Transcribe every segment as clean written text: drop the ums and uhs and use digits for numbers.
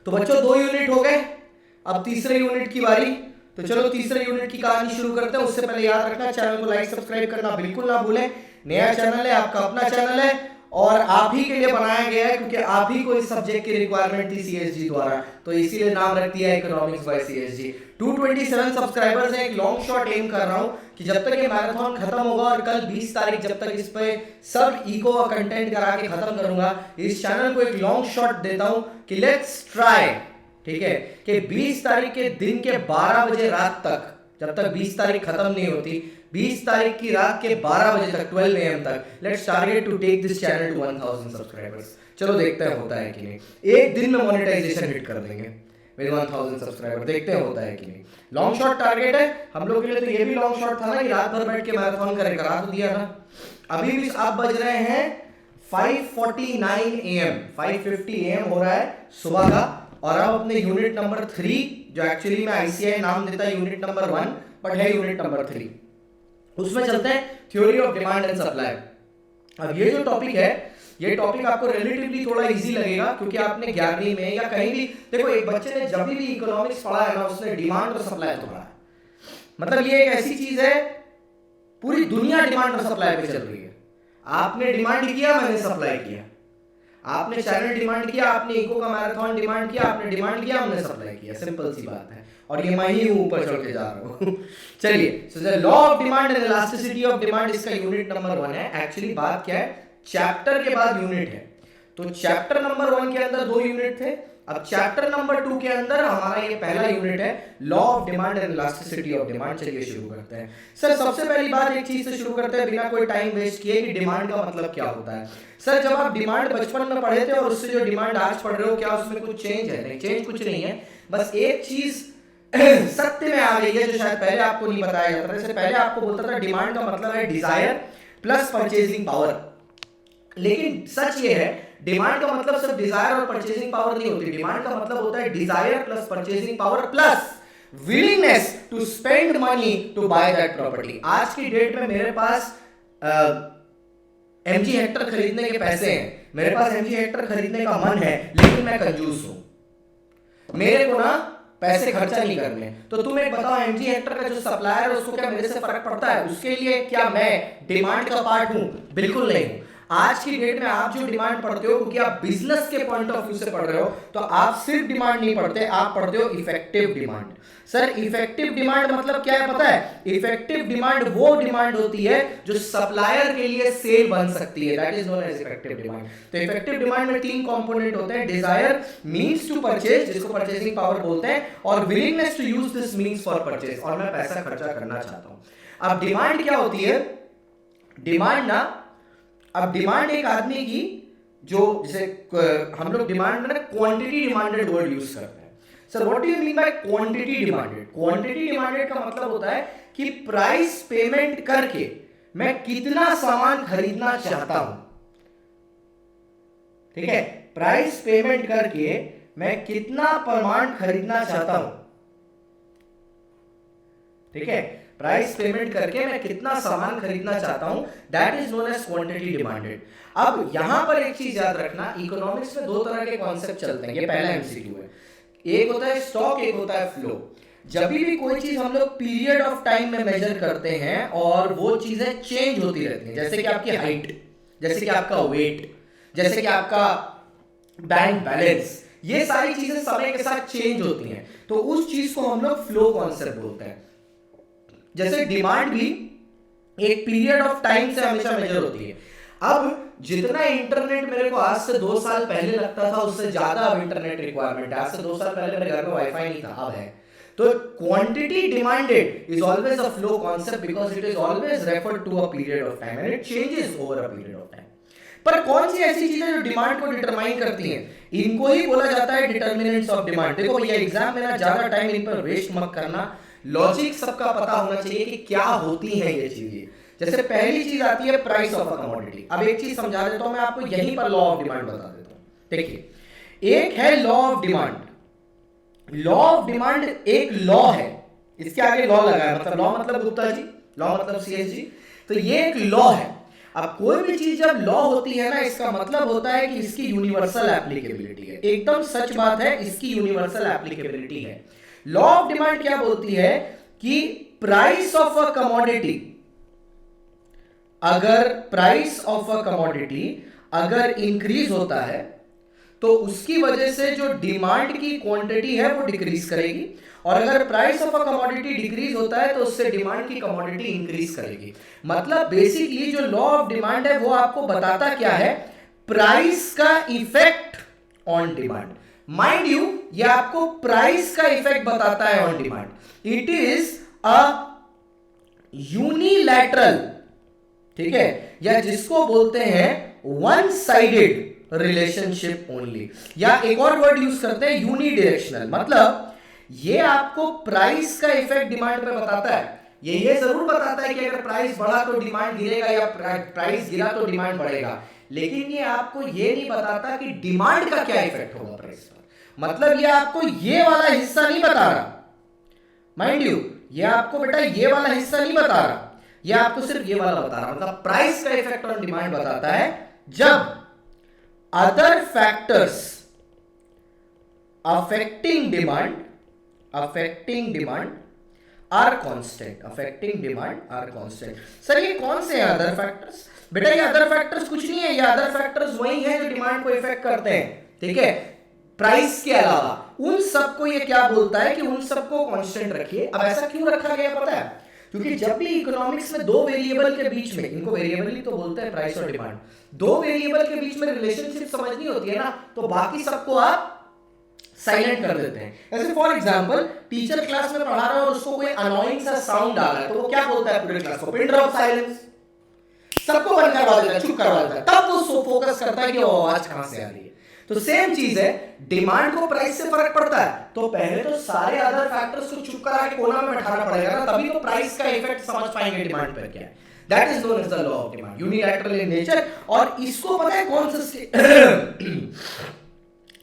तो बच्चों 2 यूनिट हो गए, अब तीसरे यूनिट की बारी। तो चलो तीसरे यूनिट की कहानी शुरू करते हैं। उससे पहले याद रखना चैनल को लाइक सब्सक्राइब करना बिल्कुल ना भूलें। नया चैनल है, आपका अपना चैनल है और आप ही के लिए बनाया गया है क्योंकि आप ही को इस सब्जेक्ट की रिक्वायरमेंट थी सीएसजी द्वारा, तो इसीलिए नाम रख दिया इकोनॉमिक्स बाय सीएसजी। 227 सब्सक्राइबर्स हैं। एक लॉन्ग शॉट एम कर रहा हूं कि जब तक ये मैराथन खत्म होगा और कल 20 तारीख जब तक इस पे सब इको का कंटेंट करा के खत्म करूंगा, इस चैनल को एक लॉन्ग शॉट देता हूं कि लेट्स ट्राई, ठीक है, कि 20 तारीख के दिन के 12 बजे रात तक, जब तक 20 तारीख खत्म नहीं होती, 20 तारीख की रात के 12 बजे तक 12 AM तक, let's target to take this channel to 1000 subscribers. चलो देखते हैं होता है कि नहीं। एक दिन में मोनेटाइजेशन हिट कर देंगे मेरे 1000 सब्सक्राइबर, देखते हैं होता है कि नहीं। लॉन्ग शॉट टारगेट है हम लोग के लिए। तो ये भी लॉन्ग शॉट था ना कि रात भर बैठ के मैराथन करा तो दिया था। अभी भी आप बज रहे हैं 5:49 AM, 5:50 AM हो रहा है सुबह का। और अब अपने यूनिट नंबर 3, जो एक्चुअली में आईसीआई नाम देता है यूनिट नंबर 1 बट है यूनिट नंबर 3, उसमें चलते हैं theory of demand and supply. अब ये जो टॉपिक है, ये टॉपिक आपको रिलेटिवली थोड़ा इजी लगेगा क्योंकि आपने 11वीं में या कहीं भी देखो, एक बच्चे ने जब भी इकोनॉमिक्स पढ़ा है ना, उसने डिमांड और सप्लाई तो पढ़ा है। मतलब ये एक ऐसी चीज है, पूरी दुनिया डिमांड और सप्लाई पे चल रही है। आपने डिमांड किया, मैंने सप्लाई किया। आपने चैनल डिमांड किया, आपने इको का मैराथन डिमांड किया, आपने डिमांड किया, हमने सप्लाई किया। सिंपल सी बात है। और ये मैं ही ऊपर चढ़ के जा रहा हूं। चलिए, सो the law of demand and elasticity of demand, इसका यूनिट नंबर 1 है। एक्चुअली बात क्या है, चैप्टर के बाद यूनिट है। तो चैप्टर नंबर 1 के अंदर 2 यूनिट थे। अब चैप्टर नंबर 2 के अंदर हमारा ये पहला यूनिट है, law of demand and elasticity of demand. चलिए शुरू करते हैं। सर सबसे पहली बात एक चीज से शुरू करते हैं बिना कोई टाइम वेस्ट किए कि डिमांड का मतलब क्या होता है। सर जब आप डिमांड बचपन में पढ़े थे और उससे जो डिमांड आज पढ़ रहे हो, क्या उसमें कुछ चेंज है? नहीं, चेंज कुछ नहीं है। बस एक चीज सत्य में आ गई है जो शायद पहले आपको नहीं बताया जाता था। जैसे पहले आपको बोलता था डिमांड का मतलब है डिजायर प्लस परचेजिंग पावर, लेकिन सच ये है डिमांड का मतलब सिर्फ डिजायर और परचेजिंग पावर नहीं होती। डिमांड का मतलब होता है desire plus purchasing power plus willingness to spend money to buy that property. आज की डेट में मेरे पास एमजी हेक्टर खरीदने के पैसे हैं, मेरे पास एमजी हेक्टर खरीदने का मन है, लेकिन मैं कंजूस हूं, मेरे को ना पैसे खर्चा नहीं करने। तो तुम एक बताओ, एमजी हेक्टर का जो सप्लायर है उसको क्या मेरे से फर्क पड़ता है? उसके लिए क्या मैं डिमांड का पार्ट हूं? बिल्कुल नहीं हूं। आज की डेट में आप जो डिमांड पढ़ते हो, क्योंकि आप बिजनेस के पॉइंट ऑफ व्यू से पढ़ रहे हो, तो आप सिर्फ डिमांड नहीं पढ़ते, आप पढ़ते हो effective demand. Sir effective demand मतलब क्या है पता है? इफेक्टिव डिमांड वो डिमांड होती है जो सप्लायर के लिए सेल बन सकती है, that is known as effective demand. तो इफेक्टिव डिमांड में 3 कंपोनेंट होते हैं, डिजायर, मींस टू परचेज जिसको परचेजिंग पावर बोलते हैं, और willingness to use this means for purchase, और मैं पैसा खर्चा करना चाहता हूं। अब डिमांड क्या होती है? डिमांड ना, अब डिमांड एक आदमी की, जो जैसे हम लोग डिमांड में क्वांटिटी डिमांडेड वर्ड यूज करते हैं। Sir what do you mean by quantity demanded? Quantity demanded का मतलब होता है कि प्राइस पेमेंट करके मैं कितना सामान खरीदना चाहता हूं, ठीक है? प्राइस पेमेंट करके मैं कितना परमाणु खरीदना चाहता हूं, ठीक है? प्राइस पेमेंट करके मैं कितना सामान खरीदना चाहता हूं, that is known as quantity demanded. अब यहां पर एक चीज याद रखना, इकोनॉमिक्स में 2 तरह के कॉन्सेप्ट चलते हैं। ये पहला एमसीक्यू है। एक होता है स्टॉक, एक होता है फ्लो। जब भी कोई चीज हम लोग पीरियड ऑफ टाइम में मेजर करते हैं और वो चीजें चेंज होती रहती हैं, जैसे कि आपकी हाइट, जैसे कि आपका वेट, जैसे कि आपका बैंक बैलेंस, ये सारी चीजें समय के साथ चेंज होती हैं, तो उस चीज को हम लोग फ्लो कॉन्सेप्ट बोलते हैं। जैसे डिमांड भी एक पीरियड ऑफ टाइम से हमेशा मेजर होती है। अब जितना इंटरनेट मेरे को आज से 2 साल पहले लगता था, उससे ज्यादा अब इंटरनेट रिक्वायरमेंट है। आज से 2 साल पहले मेरे घर में वाईफाई नहीं था, अब है। तो quantity demanded is always a flow concept because it is always referred to a period of time and it changes over a period of time. पर कौन सी ऐसी चीजें जो डिमांड को डिटरमाइन करती हैं, इनको ही बोला जाता है डिटर्मिनेंट्स ऑफ डिमांड। देखो भैया, एग्जाम में ना ज्यादा टाइम इन पर वेस्ट मत करना, लॉजिक सबका पता होना चाहिए कि क्या होती है ये चीजें। जैसे पहली चीज आती है प्राइस ऑफ अ कमोडिटी। अब एक चीज समझा देता हूं मैं आपको, यहीं पर लॉ ऑफ डिमांड बता देता हूं। देखिए, एक है law of demand. Law of demand एक लॉ है, इसके आगे लॉ लगा है, मतलब लॉ मतलब गुप्ता जी, लॉ मतलब सीएस जी, तो ये एक लॉ है। अब कोई भी चीज जब लॉ होती है ना, इसका मतलब होता है कि इसकी यूनिवर्सल एप्लीकेबिलिटी है। एकदम सच बात है, इसकी यूनिवर्सल एप्लीकेबिलिटी है। लॉ ऑफ डिमांड क्या बोलती है कि प्राइस ऑफ अ कमोडिटी, अगर प्राइस ऑफ अ कमोडिटी अगर इंक्रीज होता है तो उसकी वजह से जो डिमांड की क्वांटिटी है वो डिक्रीज करेगी, और अगर price of a commodity decrease होता है तो उससे डिमांड की कमोडिटी इंक्रीज करेगी। मतलब बेसिकली जो लॉ ऑफ डिमांड है वो आपको बताता क्या है, प्राइस का effect on demand. Mind you, ये आपको प्राइस का इफेक्ट बताता है on demand. It is a unilateral, ठीक है, या जिसको बोलते हैं वन साइडेड रिलेशनशिप ओनली, या एक और वर्ड यूज करते हैं यूनिडायरेक्शनल। मतलब ये आपको प्राइस का इफेक्ट डिमांड पे बताता है। ये जरूर बताता है कि अगर प्राइस बढ़ा तो डिमांड गिरेगा, या प्राइस गिरा तो डिमांड बढ़ेगा, लेकिन ये आपको ये नहीं बताता कि डिमांड का क्या इफेक्ट होगा प्राइस पर। मतलब ये आपको ये वाला हिस्सा नहीं बता रहा, माइंड यू, ये आपको बेटा ये वाला हिस्सा नहीं बता रहा, ये आपको सिर्फ ये वाला बता रहा। मतलब प्राइस का इफेक्ट ऑन डिमांड बताता है जब other factors affecting demand are constant, affecting demand are constant। Sir ये कौन से हैं अदर फैक्टर्स? बेटा ये अदर फैक्टर्स कुछ नहीं है, ये अदर फैक्टर्स वही हैं जो डिमांड को इफेक्ट करते हैं, ठीक है, प्राइस के अलावा। उन सबको ये क्या बोलता है कि उन सबको कांस्टेंट रखिए। अब ऐसा क्यों रखा गया पता है? क्योंकि जब भी इकोनॉमिक्स में दो वेरिएबल के बीच में, इनको वेरिएबल ही तो बोलते हैं प्राइस और डिमांड, दो वेरिएबल के बीच में रिलेशनशिप समझनी होती है ना, तो बाकी सबको आप साइलेंट कर देते हैं। ऐसे फॉर एग्जांपल टीचर क्लास में पढ़ा रहा है और उसको कोई अनोइंग सा साउंड आ रहा है, तो वो क्या बोलता है पूरे क्लास को? पिन ड्रॉप साइलेंस, सबको बंद करवा देता है, चुप करवा देता है, तब वो फोकस करता है कि वो आवाज कहां से आ रही है। तो सेम चीज है, डिमांड को प्राइस से फर्क पड़ता है, तो पहले तो सारे अदर फैक्टर्स को चुप करा के कोना में बैठाना पड़ेगा ना, तभी तो प्राइस का इफेक्ट समझ पाएंगे डिमांड पर क्या है। That is known as the law of demand, unilateral in nature. और इसको पता है कौन सा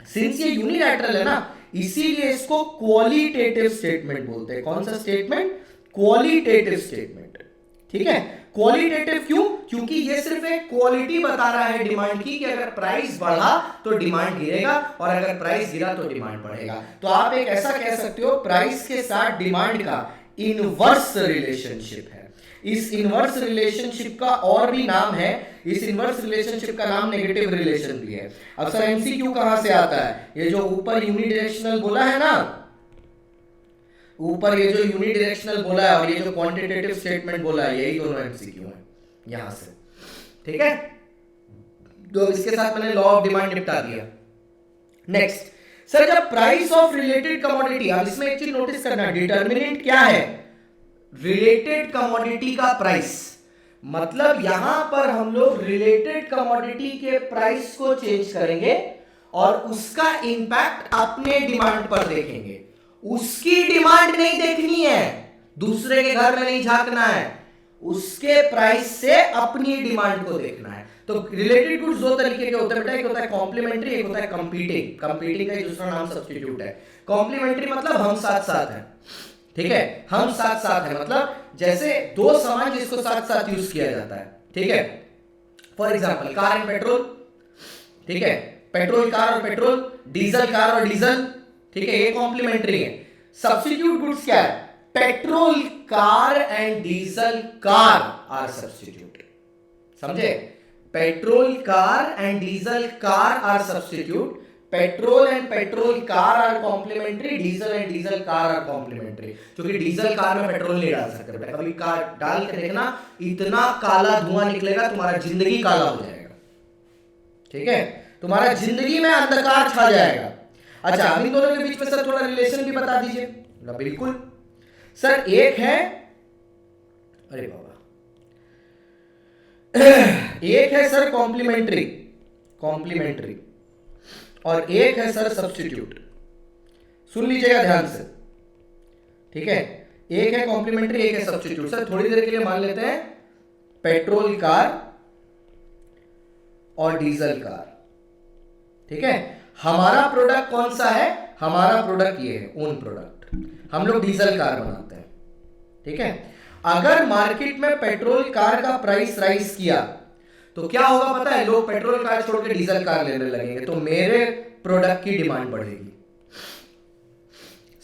सिंस ये यूनिलैटरल है ना, इसीलिए इसको क्वालिटेटिव स्टेटमेंट बोलते हैं। कौन सा स्टेटमेंट? क्वालिटेटिव स्टेटमेंट, ठीक है। क्वालिटेटिव क्यों? क्योंकि ये सिर्फ एक क्वालिटी बता रहा है डिमांड की, कि अगर प्राइस बढ़ा तो डिमांड गिरेगा, और अगर प्राइस गिरा तो डिमांड बढ़ेगा। तो आप एक ऐसा कह सकते हो, प्राइस के साथ डिमांड का इनवर्स रिलेशनशिप है। इस इनवर्स रिलेशनशिप का और भी नाम है, इस इनवर्स रिलेशनशिप का नाम नेगेटिव रिलेशन भी है। अब सर एमसीक्यू कहां से आता है? ये जो ऊपर यूनिडायरेक्शनल बोला है ना, ऊपर ये जो यूनिडायरेक्शनल बोला है और ये जो क्वांटिटेटिव स्टेटमेंट बोला है, यही दोनों एमसीक्यू हैं यहां से, ठीक है। तो इसके साथ मैंने लॉ ऑफ डिमांड निपटा दिया। नेक्स्ट सर, जब प्राइस ऑफ रिलेटेड कमोडिटी, अब इसमें एक चीज नोटिस करना, डिटर्मिनेंट क्या है? रिलेटेड कमोडिटी का प्राइस। मतलब यहां पर हम लोग रिलेटेड कमोडिटी के प्राइस को चेंज करेंगे और उसका इंपैक्ट अपने डिमांड पर देखेंगे। उसकी डिमांड नहीं देखनी है, दूसरे के घर में नहीं झांकना है, उसके प्राइस से अपनी डिमांड को देखना है। तो रिलेटेड गुड्स दो तरीके के होते हैं बेटा, एक होता है कॉम्प्लीमेंट्री, एक होता है कंपीटिंग। कंपीटिंग का दूसरा नाम सब्स्टिट्यूट है। कॉम्प्लीमेंट्री मतलब हम साथ साथ हैं, ठीक है, हम साथ साथ हैं, मतलब जैसे दो सामान जिसको साथ साथ यूज किया जाता है, ठीक है। For example car and petrol, ठीक है, पेट्रोल कार और पेट्रोल, डीजल कार और डीजल, ठीक है, ये कॉम्प्लीमेंट्री है। सब्स्टिट्यूट गुड्स क्या है? Petrol car and diesel car are substitute. समझे? Petrol car and diesel car are substitute, petrol and petrol car are complementary, diesel and diesel car are complementary. क्योंकि diesel car में petrol नहीं डाल सकते बेटा, कभी कार डाल के देखना, इतना काला धुआं निकलेगा तुम्हारा जिंदगी काला हो जाएगा, ठीक है, तुम्हारा जिंदगी में अंधकार छा जाएगा। अच्छा, इन दोनों के बीच में सर थोड़ा रिलेशन भी बता दीजिए। बिल्कुल सर, एक है, अरे बाबा, एक है सर कॉम्प्लीमेंट्री, कॉम्प्लीमेंट्री, और एक है सर सब्स्टिट्यूट। सुन लीजिएगा ध्यान से, ठीक है, एक है कॉम्प्लीमेंट्री, एक है सब्स्टिट्यूट। सर थोड़ी देर के लिए मान लेते हैं पेट्रोल कार और डीजल कार, ठीक है। हमारा प्रोडक्ट कौन सा है? हमारा प्रोडक्ट ये है, ओन प्रोडक्ट, हम लोग डीजल कार बनाते हैं, ठीक है। अगर मार्केट में पेट्रोल कार का प्राइस राइज किया तो क्या होगा पता है, लोग पेट्रोल कार छोड़ के डीजल कार लेने लगेंगे, तो मेरे प्रोडक्ट की डिमांड बढ़ेगी।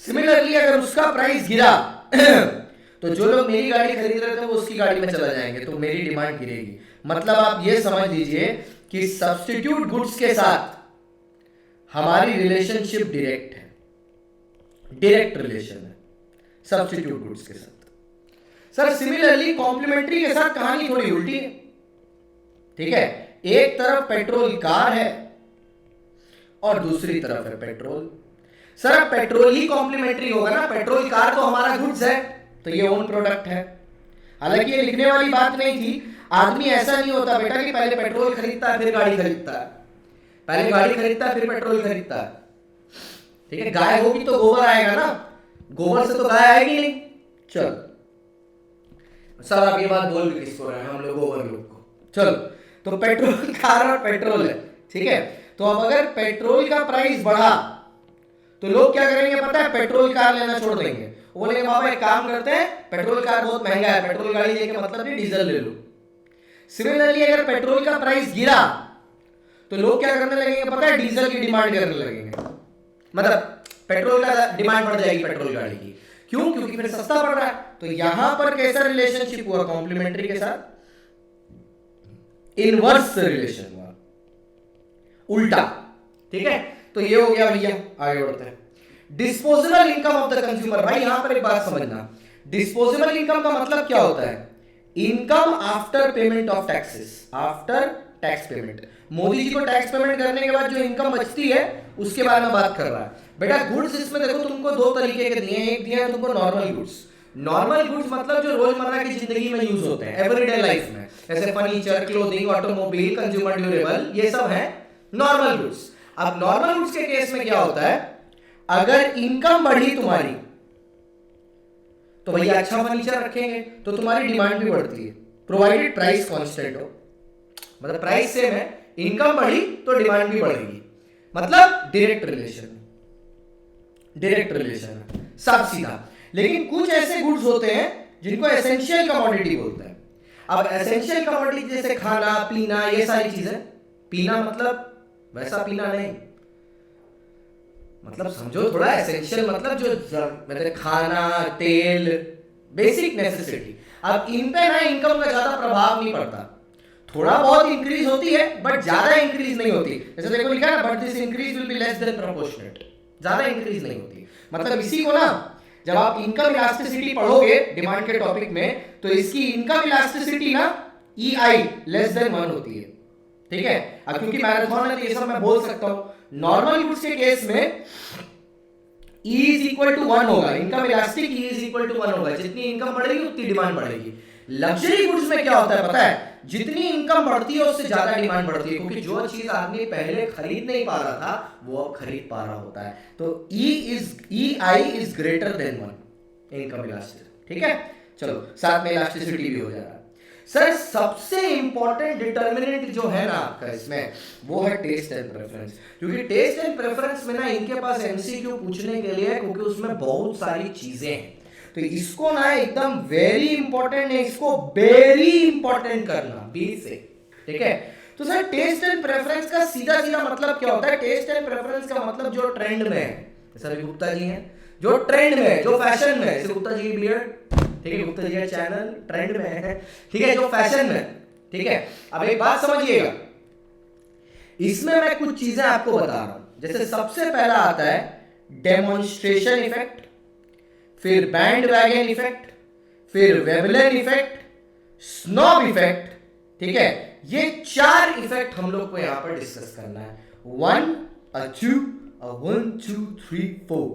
सिमिलरली अगर उसका प्राइस गिरा तो जो लोग मेरी गाड़ी खरीद रहे थे वो उसकी गाड़ी में चला जाएंगे, तो मेरी डिमांड गिरेगी। मतलब आप ये समझ लीजिए कि सब्स्टिट्यूट गुड्स के साथ हमारी रिलेशनशिप डायरेक्ट है, डायरेक्ट रिलेशन है सब्स्टिट्यूट गुड्स के साथ। सर सिमिलरली कॉम्प्लीमेंट्री के साथ कहानी थोड़ी उल्टी है, ठीक है। एक तरफ पेट्रोल कार है और दूसरी तरफ है पेट्रोल। सर अब पेट्रोल ही कॉम्प्लीमेंट्री होगा ना, पेट्रोल कार तो हमारा गुड्स है, तो ये ओन प्रोडक्ट है। हालांकि ये लिखने वाली बात नहीं थी, आदमी ऐसा नहीं होता बेटा कि पहले पेट्रोल खरीदता है फिर गाड़ी खरीदता है, पहले गाड़ी खरीदता है फिर पेट्रोल खरीदता है, ठीक है। गाय होगी तो गोबर आएगा ना, गोबर से तो गाय आएगी नहीं। चल सर आप ये बात बोल भी किसको रहे हैं, हम लोग गोबर लोग को। चलो तो पेट्रोल कार और पेट्रोल है, ठीक है। तो अब अगर पेट्रोल का प्राइस बढ़ा तो लोग क्या करेंगे पता है, पेट्रोल कार लेना छोड़ देंगे। वो बोलेंगे बाबा एक काम करते हैं, पेट्रोल कार बहुत महंगा है, पेट्रोल गाड़ी लेके मतलब नहीं डीजल ले लो। सिमिलरली अगर पेट्रोल का प्राइस गिरा तो लोग क्या करने लगेंगे पता है, डीजल की डिमांड करने लगेंगे, मतलब पेट्रोल का डिमांड बढ़ जाएगी पेट्रोल गाड़ी की। क्यों? क्योंकि फिर सस्ता पड़ रहा है। तो यहां पर कैसा रिलेशनशिप हुआ, कॉम्प्लीमेंट्री के साथ इनवर्स रिलेशन हुआ, उल्टा, ठीक है। तो ये हो गया भैया, आगे बढ़ते हैं। Disposable income of the consumer. भाई यहां पर एक बात समझना, डिस्पोजेबल इनकम का मतलब क्या होता है, income after payment of taxes, after tax payment. Modi ji को टैक्स पेमेंट करने के बाद जो इनकम बचती है उसके बारे में बात कर रहा है बेटा। गुड्स इसमें देखो तुमको दो तरीके के दिए हैं, एक दिया है तुमको नॉर्मल गुड्स। नॉर्मल गुड्स मतलब जो रोजमर्रा की जिंदगी में यूज होते हैं, एवरीडे लाइफ में, जैसे furniture, clothing, automobile, consumer durable, ये सब है नॉर्मल गुड्स। अब नॉर्मल गुड्स के केस में क्या होता है, अगर इनकम बढ़ी तुम्हारी तो भैया अच्छा फर्नीचर रखेंगे तो तुम्हारी डिमांड भी बढ़ती है, प्रोवाइडेड प्राइस कांस्टेंट हो, मतलब प्राइस सेम है, इनकम बढ़ी तो डिमांड भी बढ़ेगी, मतलब डायरेक्ट रिलेशन, डायरेक्ट रिलेशन है, साफ सीधा। लेकिन कुछ ऐसे गुड्स होते हैं जिनको एसेंशियल कमोडिटी बोलते हैं। अब एसेंशियल कमोडिटी जैसे खाना पीना, ये सारी चीजें, पीना मतलब वैसा पीना नहीं, मतलब समझो थोड़ा एसेंशियल, मतलब जो मतलब खाना, तेल, बेसिक नेसेसिटी। अब इन पे ना इनकम का ज्यादा प्रभाव नहीं पड़ता, थोड़ा बहुत इंक्रीज होती है बट ज्यादा इंक्रीज नहीं होती। जैसे देखो लिखा है ना, but this increase will be less than proportionate, ज्यादा इंक्रीज नहीं होती। मतलब इसी को ना जब आप इनकम इलास्टिसिटी पढ़ोगे डिमांड के टॉपिक में, तो इसकी इनकम इलास्टिसिटी ना EI लेस देन 1 होती है, ठीक है। अब क्योंकि मैराथन है तो ये सब मैं बोल सकता हूं। नॉर्मल गुड्स के केस में E is equal to 1 होगा, income elastic E is equal to 1 होगा, जितनी इनकम बढ़ेगी उतनी डिमांड बढ़ेगी। लग्जरी गुड्स में क्या होता है पता है, जितनी इनकम बढ़ती है उससे ज्यादा डिमांड बढ़ती है, क्योंकि जो चीज आदमी पहले खरीद नहीं पा रहा था वो अब खरीद पा रहा होता है। तो EI is greater than 1 income elastic, ठीक है। चलो साथ में इलास्टिसिटी भी हो जा रहा है। सर सबसे इंपॉर्टेंट डिटर्मिनेंट जो है ना आपका इसमें, वो है टेस्ट एंड प्रेफरेंस। क्योंकि टेस्ट एंड प्रेफरेंस में ना इनके पास MCQ पूछने के लिए, क्योंकि उसमें बहुत सारी चीजें हैं, तो इसको ना एकदम वेरी इंपॉर्टेंट है, इसको वेरी इंपॉर्टेंट करना बी से, ठीक है। तो सर टेस्ट एंड प्रेफरेंस का सीधा सीधा मतलब क्या होता है, टेस्ट एंड प्रेफरेंस का मतलब जो ट्रेंड में है, सर गुप्ता जी हैं, जो ट्रेंड में है, जो फैशन में है, जैसे गुप्ता जी की बियर्ड, ठीक है, गुप्ता जी का चैनल ट्रेंड में है, ठीक है, जो फैशन में, ठीक है। अब एक बात समझिएगा, इसमें मैं कुछ चीजें आपको बता रहा हूं। जैसे सबसे पहला आता है डेमोन्स्ट्रेशन इफेक्ट, फिर बैंड वैगन इफेक्ट, फिर वेवलन इफेक्ट, स्नॉब इफेक्ट, ठीक है। ये 4 इफेक्ट हम लोग को यहां पर डिस्कस करना है, 1 2 1 2 3 4,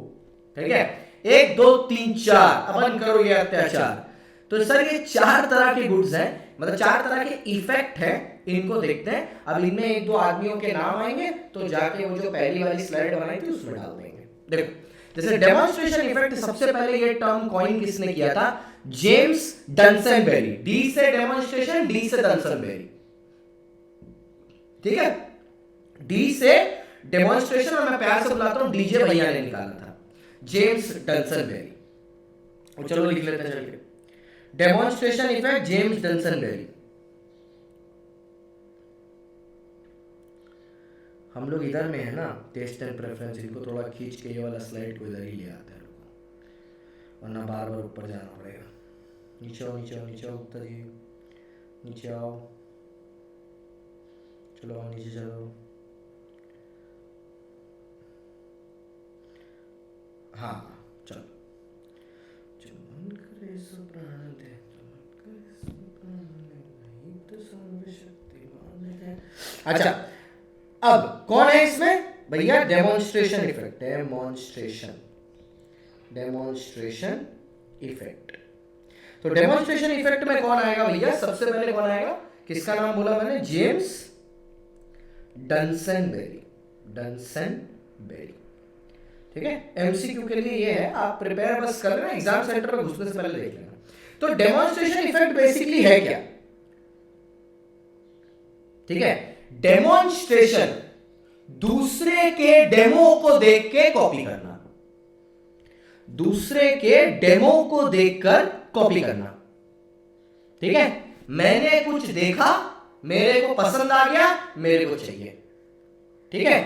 ठीक है, 1 2 3 4, अपन करो ये अत्याचार। तो सर ये 4 तरह के गुड्स हैं, मतलब 4 तरह के इफेक्ट हैं, इनको देखते हैं। अब इनमें 1 2 आदमियों के नाम आएंगे, तो जाके वो जो पहली वाली स्लाइड बनाई थी उसमें डाल देंगे। देखो जैसे डेमोन्स्ट्रेशन इफेक्ट, सबसे पहले ये टर्म कॉइन किसने किया था, जेम्स डन्सनबेरी। डी से डेमोन्स्ट्रेशन, डी से डन्सनबेरी, ठीक है, डी से डेमोन्स्ट्रेशन, और मैं प्यार से बुलाता हूं डीजे भैया ने निकाला था, जेम्स डन्सनबेरी। चलो लिख लेते हैं, चलिए डेमोन्स्ट्रेशन इफेक्ट जेम्स डन्सनबेरी। हम लोग इधर में है ना, टेस्ट एंड प्रेफरेंस, इनको थोड़ा खींच के ये वाला स्लाइड को इधर ही ले आते हैं लोग, वरना बार बार ऊपर जाना पड़ेगा। नीचे आओ नीचे आओ नीचे आओ गुप्ता जी, नीचे आओ, चलो नीचे चलो। हाँ चलो, जो मन करे सो प्राण दे, जो मन करे सो प्राण दे, नहीं तो सर्वशक्तिमान है। अच्छा, अब कौन है इसमें भैया? Demonstration effect, demonstration effect. तो डेमोन्स्ट्रेशन इफेक्ट में कौन आएगा भैया? सबसे पहले कौन आएगा? किसका नाम बोला मैंने? जेम्स डनसेनबेरी, डनसेनबेरी। ठीक है, एमसीक्यू के लिए ये है, आप प्रिपेयर बस कर लेना, एग्जाम सेंटर पर घुसने से पहले देख लेना। तो डेमोन्स्ट्रेशन इफेक्ट बेसिकली है क्या? ठीक है, डेमोन्स्ट्रेशन दूसरे के डेमो को देख के कॉपी करना, दूसरे के डेमो को देखकर कॉपी करना। ठीक है, मैंने कुछ देखा, मेरे को पसंद आ गया, मेरे को चाहिए। ठीक है,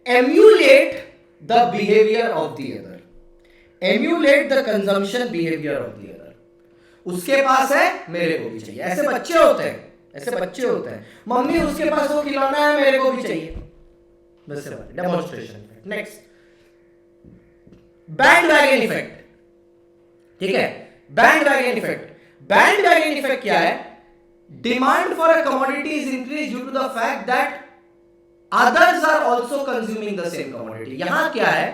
emulate the behaviour of the other, emulate the consumption behaviour of the other. उसके पास है, मेरे को भी चाहिए। ऐसे बच्चे होते हैं, ऐसे बच्चे होते हैं, मम्मी उसके पास वो खिलौना है, मेरे को भी चाहिए। बस demonstration effect. Next, bandwagon effect. ठीक है, बैंडवैगन इफेक्ट। बैंडवैगन इफेक्ट क्या है? Demand for a commodity is increase due to the fact that others are also consuming the same commodity। यहां क्या है?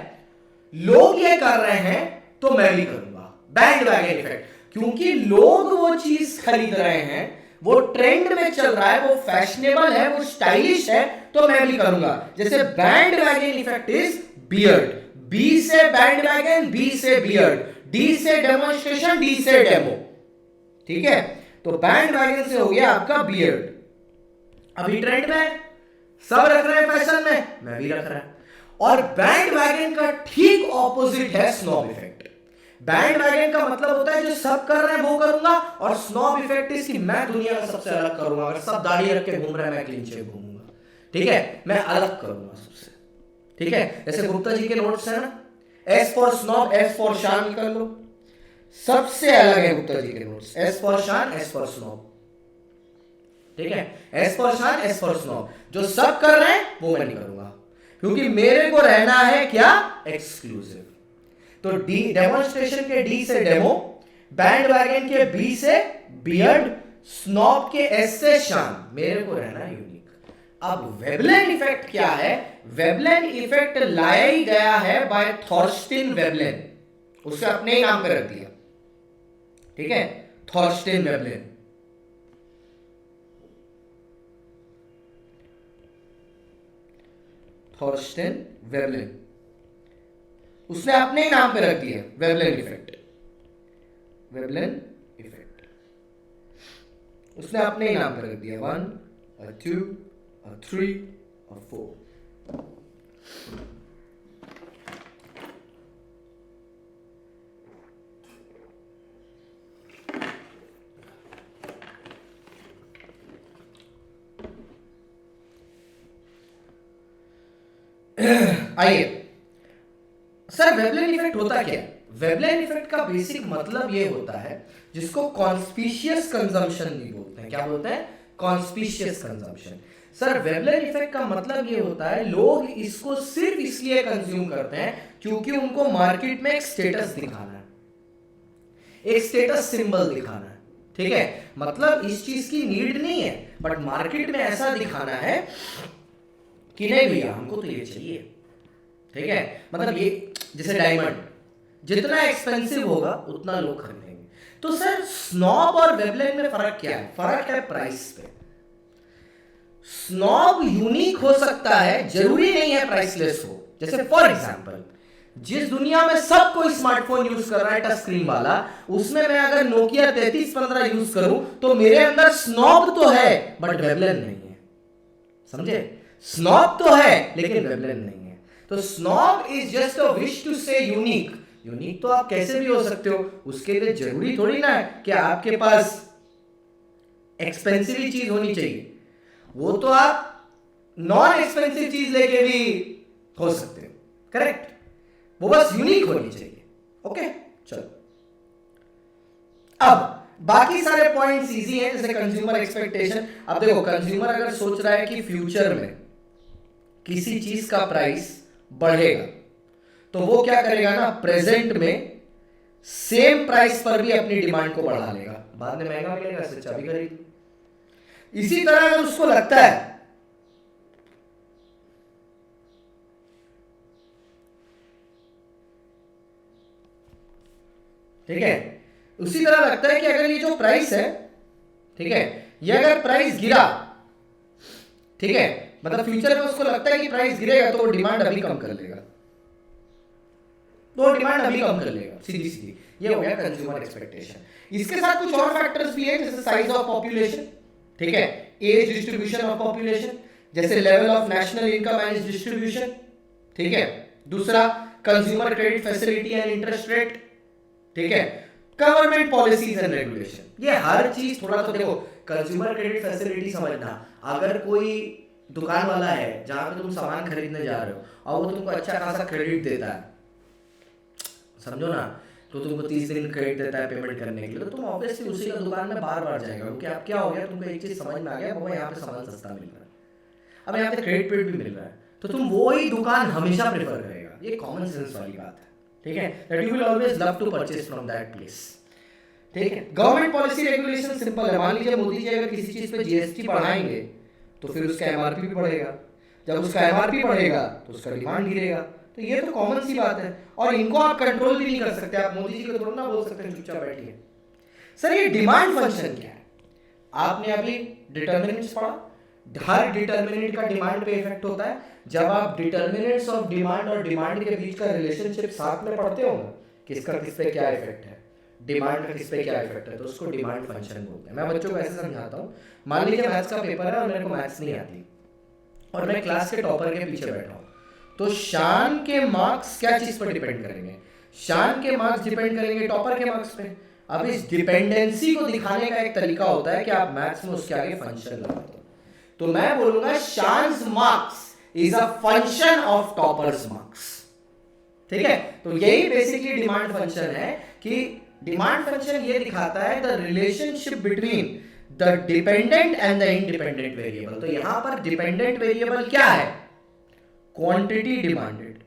लोग ये कर रहे हैं तो मैं भी करूंगा। बैंडवैगन इफेक्ट, क्योंकि लोग वो चीज खरीद रहे हैं, वो ट्रेंड में चल रहा है, वो फैशनेबल है, वो स्टाइलिश है, तो मैं भी करूंगा। जैसे bandwagon effect is beard, B से बैंडवैगन, बी से बियर्ड, डी से डेमोन्स्ट्रेशन, डी से डेमो। ठीक है, तो बैंडवैगन से हो गया आपका बियर्ड। अभी ट्रेंड में सब रख रहे हैं, फैशन में, मैं भी रख रहा हूं। और बैंडवैगन का ठीक ऑपोजिट है स्नॉब इफेक्ट। बैंडवैगन का मतलब होता है जो सब कर रहे हैं वो करूंगा, और स्नॉब इफेक्ट इज कि मैं दुनिया का सबसे अलग करूंगा। अगर सब दाढ़ी रख के घूम रहे हैं, मैं क्लीन शेव घूमूंगा। ठीक है, मैं अलग करूंगा सबसे। ठीक है, जैसे गुप्ता जी के नोट्स है ना, S for snob, S for शान निकाल लो, सबसे अलग है गुप्ता जी के नोट्स। एस फॉर शान, एस फॉर स्नॉब। ठीक है, एस फॉर शान, एस फॉर स्नॉब। जो सब कर रहे हैं वो मैं नहीं करूंगा, क्योंकि मेरे को रहना है क्या? एक्सक्लूसिव। तो डी, डेमोन्स्ट्रेशन के डी से डेमो, बैंडवैगन के बी से बियर्ड, स्नॉब के एस से शान, मेरे को रहना यूनिक। अब वेबलेन इफेक्ट क्या है? वेबलेन इफेक्ट लाया ही गया है बाय थॉर्स्टिन वेबलेन, उससे अपने ही नाम पे रख दिया। ठीक है, थॉर्स्टिन वेबलेन। थॉर्स्टेन वेबलेन, उसने अपने ही नाम पे रख दिया वेबलेन इफेक्ट। वेबलेन इफेक्ट उसने अपने ही नाम पे रख दिया। 1, 2, 3 और 4। आइए सर, वेबलेन इफेक्ट होता क्या है? वेबलेन इफेक्ट का बेसिक मतलब ये होता है, जिसको कॉन्स्पिशियस कंजम्पशन भी बोलते हैं। क्या बोलते हैं? Conspicuous consumption. Sir, Veblen effect का मतलब ये होता है, लोग इसको सिर्फ इसलिए कंज्यूम करते हैं क्योंकि उनको मार्केट में एक स्टेटस दिखाना है, एक स्टेटस सिंबल दिखाना है। ठीक है, मतलब इस चीज की नीड नहीं है, बट मार्केट में ऐसा दिखाना है कि नहीं भैया हमको तो ये चाहिए। ठीक है, मतलब ये जैसे डायमंड जितना एक्सपेंसिव होगा उतना लोग खरीदेंगे। तो सर, स्नॉब और वेबलेन में फर्क क्या है? फर्क है प्राइस पे। स्नॉब यूनिक हो सकता है, जरूरी नहीं है प्राइसलेस हो। जैसे फॉर एग्जांपल, जिस दुनिया में सब कोई स्मार्टफोन यूज कर रहा है टच स्क्रीन वाला, उसमें मैं अगर नोकिया 3315 यूज करूं तो मेरे अंदर स्नॉब तो है बट वेबलेन नहीं है। समझे? स्नॉब तो है लेकिन वेबलेन नहीं है। तो snob is just a wish to say unique. Unique तो आप कैसे भी हो सकते हो, उसके लिए जरूरी थोड़ी ना है कि आपके पास एक्सपेंसिव चीज होनी चाहिए। वो तो आप नॉन एक्सपेंसिव चीज लेके भी हो सकते हो, करेक्ट। वो बस यूनिक होनी चाहिए। ओके चलो, अब बाकी सारे पॉइंट्स इजी हैं, जैसे कंज्यूमर एक्सपेक्टेशन। अब देखो, कंज्यूमर अगर सोच रहा है कि फ्यूचर में किसी चीज का प्राइस बढ़ेगा, तो वो क्या करेगा ना, प्रेजेंट में सेम प्राइस पर भी अपनी डिमांड को बढ़ा लेगा, बाद में महंगा मिलेगा, इससे चाबी खरीद। इसी तरह अगर उसको लगता है ठीक है, उसी तरह लगता है कि अगर ये जो प्राइस है, ठीक है, ये अगर प्राइस गिरा, ठीक है, मतलब फ्यूचर में उसको लगता है कि प्राइस गिरेगा, तो वो डिमांड अभी कम कर लेगा, तो डिमांड अभी कम कर लेगा, सीधी सीधी। ये हो गया कंज्यूमर एक्सपेक्टेशन। इसके साथ कुछ और फैक्टर्स भी है, जैसे साइज ऑफ पॉपुलेशन, ठीक है, एज डिस्ट्रीब्यूशन ऑफ पॉपुलेशन, जैसे level of national income and distribution, ठीक है। दूसरा, consumer credit facility and interest rate, ठीक है, गवर्नमेंट पॉलिसीज एंड रेगुलेशन। ये हर चीज थोड़ा तो देखो, कंज्यूमर क्रेडिट फैसिलिटी समझना, अगर कोई दुकान वाला है जहां पे तुम सामान खरीदने जा रहे हो और वो तुमको अच्छा खासा क्रेडिट देता है, समझो ना, तो तुमको 30 दिन क्रेडिट देता है पेमेंट करने के लिए, तो तुम ऑब्वियसली उसी का दुकान में बार बार जाएगा, क्योंकि अब क्या हो गया, तुमको एक चीज समझ में आ गया, बाबा यहाँ पे सामान सस्ता मिल रहा है, अब यहाँ पे क्रेडिट पेड भी मिल रहा है, तो तुम वो ही दुकान हमेशा प्रेफर करेगा। ये कॉमन सेंस वाली बात है, ठीक है, that you will always love to purchase from that place, ठीक है। गवर्नमेंट पॉलिसी रेगुलेशन सिंपल है, मान लीजिए मोदी जी अगर किसी चीज पे जीएसटी बढ़ाएंगे, तो फिर उसका एमआरपी भी बढ़ेगा, जब उसका एमआरपी बढ़ेगा तो उसका डिमांड गिरेगा, तो ये तो कॉमन सी बात है, और इनको आप कंट्रोल भी नहीं कर सकते, आप मोदी जी को थोड़ा ना बोल सकते हैं चुपचाप बैठिए। सर ये डिमांड फंक्शन क्या है? आपने अभी डिटर्मिनेंट्स पढ़ा, हर डिटर्मिनेंट का डिमांड पे इफेक्ट होता है। जब आप डिटर्मिनेंट्स ऑफ डिमांड और डिमांड के बीच का रिलेशनशिप साथ में पढ़ते हो ना, किसका किस पे क्या इफेक्ट है, डिमांड का किस पे क्या इफेक्ट है, तो उसको डिमांड फंक्शन बोलते हैं। मैं बच्चों को ऐसे समझाता हूँ, मान लीजिए मैथ्स का पेपर है और मेरे को मैथ्स नहीं आती और मैं क्लास के टॉपर के पीछे बैठा हूँ, तो शान के मार्क्स क्या चीज पर डिपेंड करेंगे? शान के मार्क्स डिपेंड करेंगे टॉपर के मार्क्स पे। अब इस डिपेंडेंसी को दिखाने का एक तरीका होता है कि आप मैथ्स में उसके आगे फंक्शन लगा दो, तो मैं बोलूंगा शान्स marks is a function of topper's marks, ठीक है। तो यही बेसिकली डिमांड फंक्शन है, कि डिमांड फंक्शन ये दिखाता है the relationship between the dependent and the independent variable. तो यहां पर डिपेंडेंट वेरिएबल क्या है? Quantity demanded.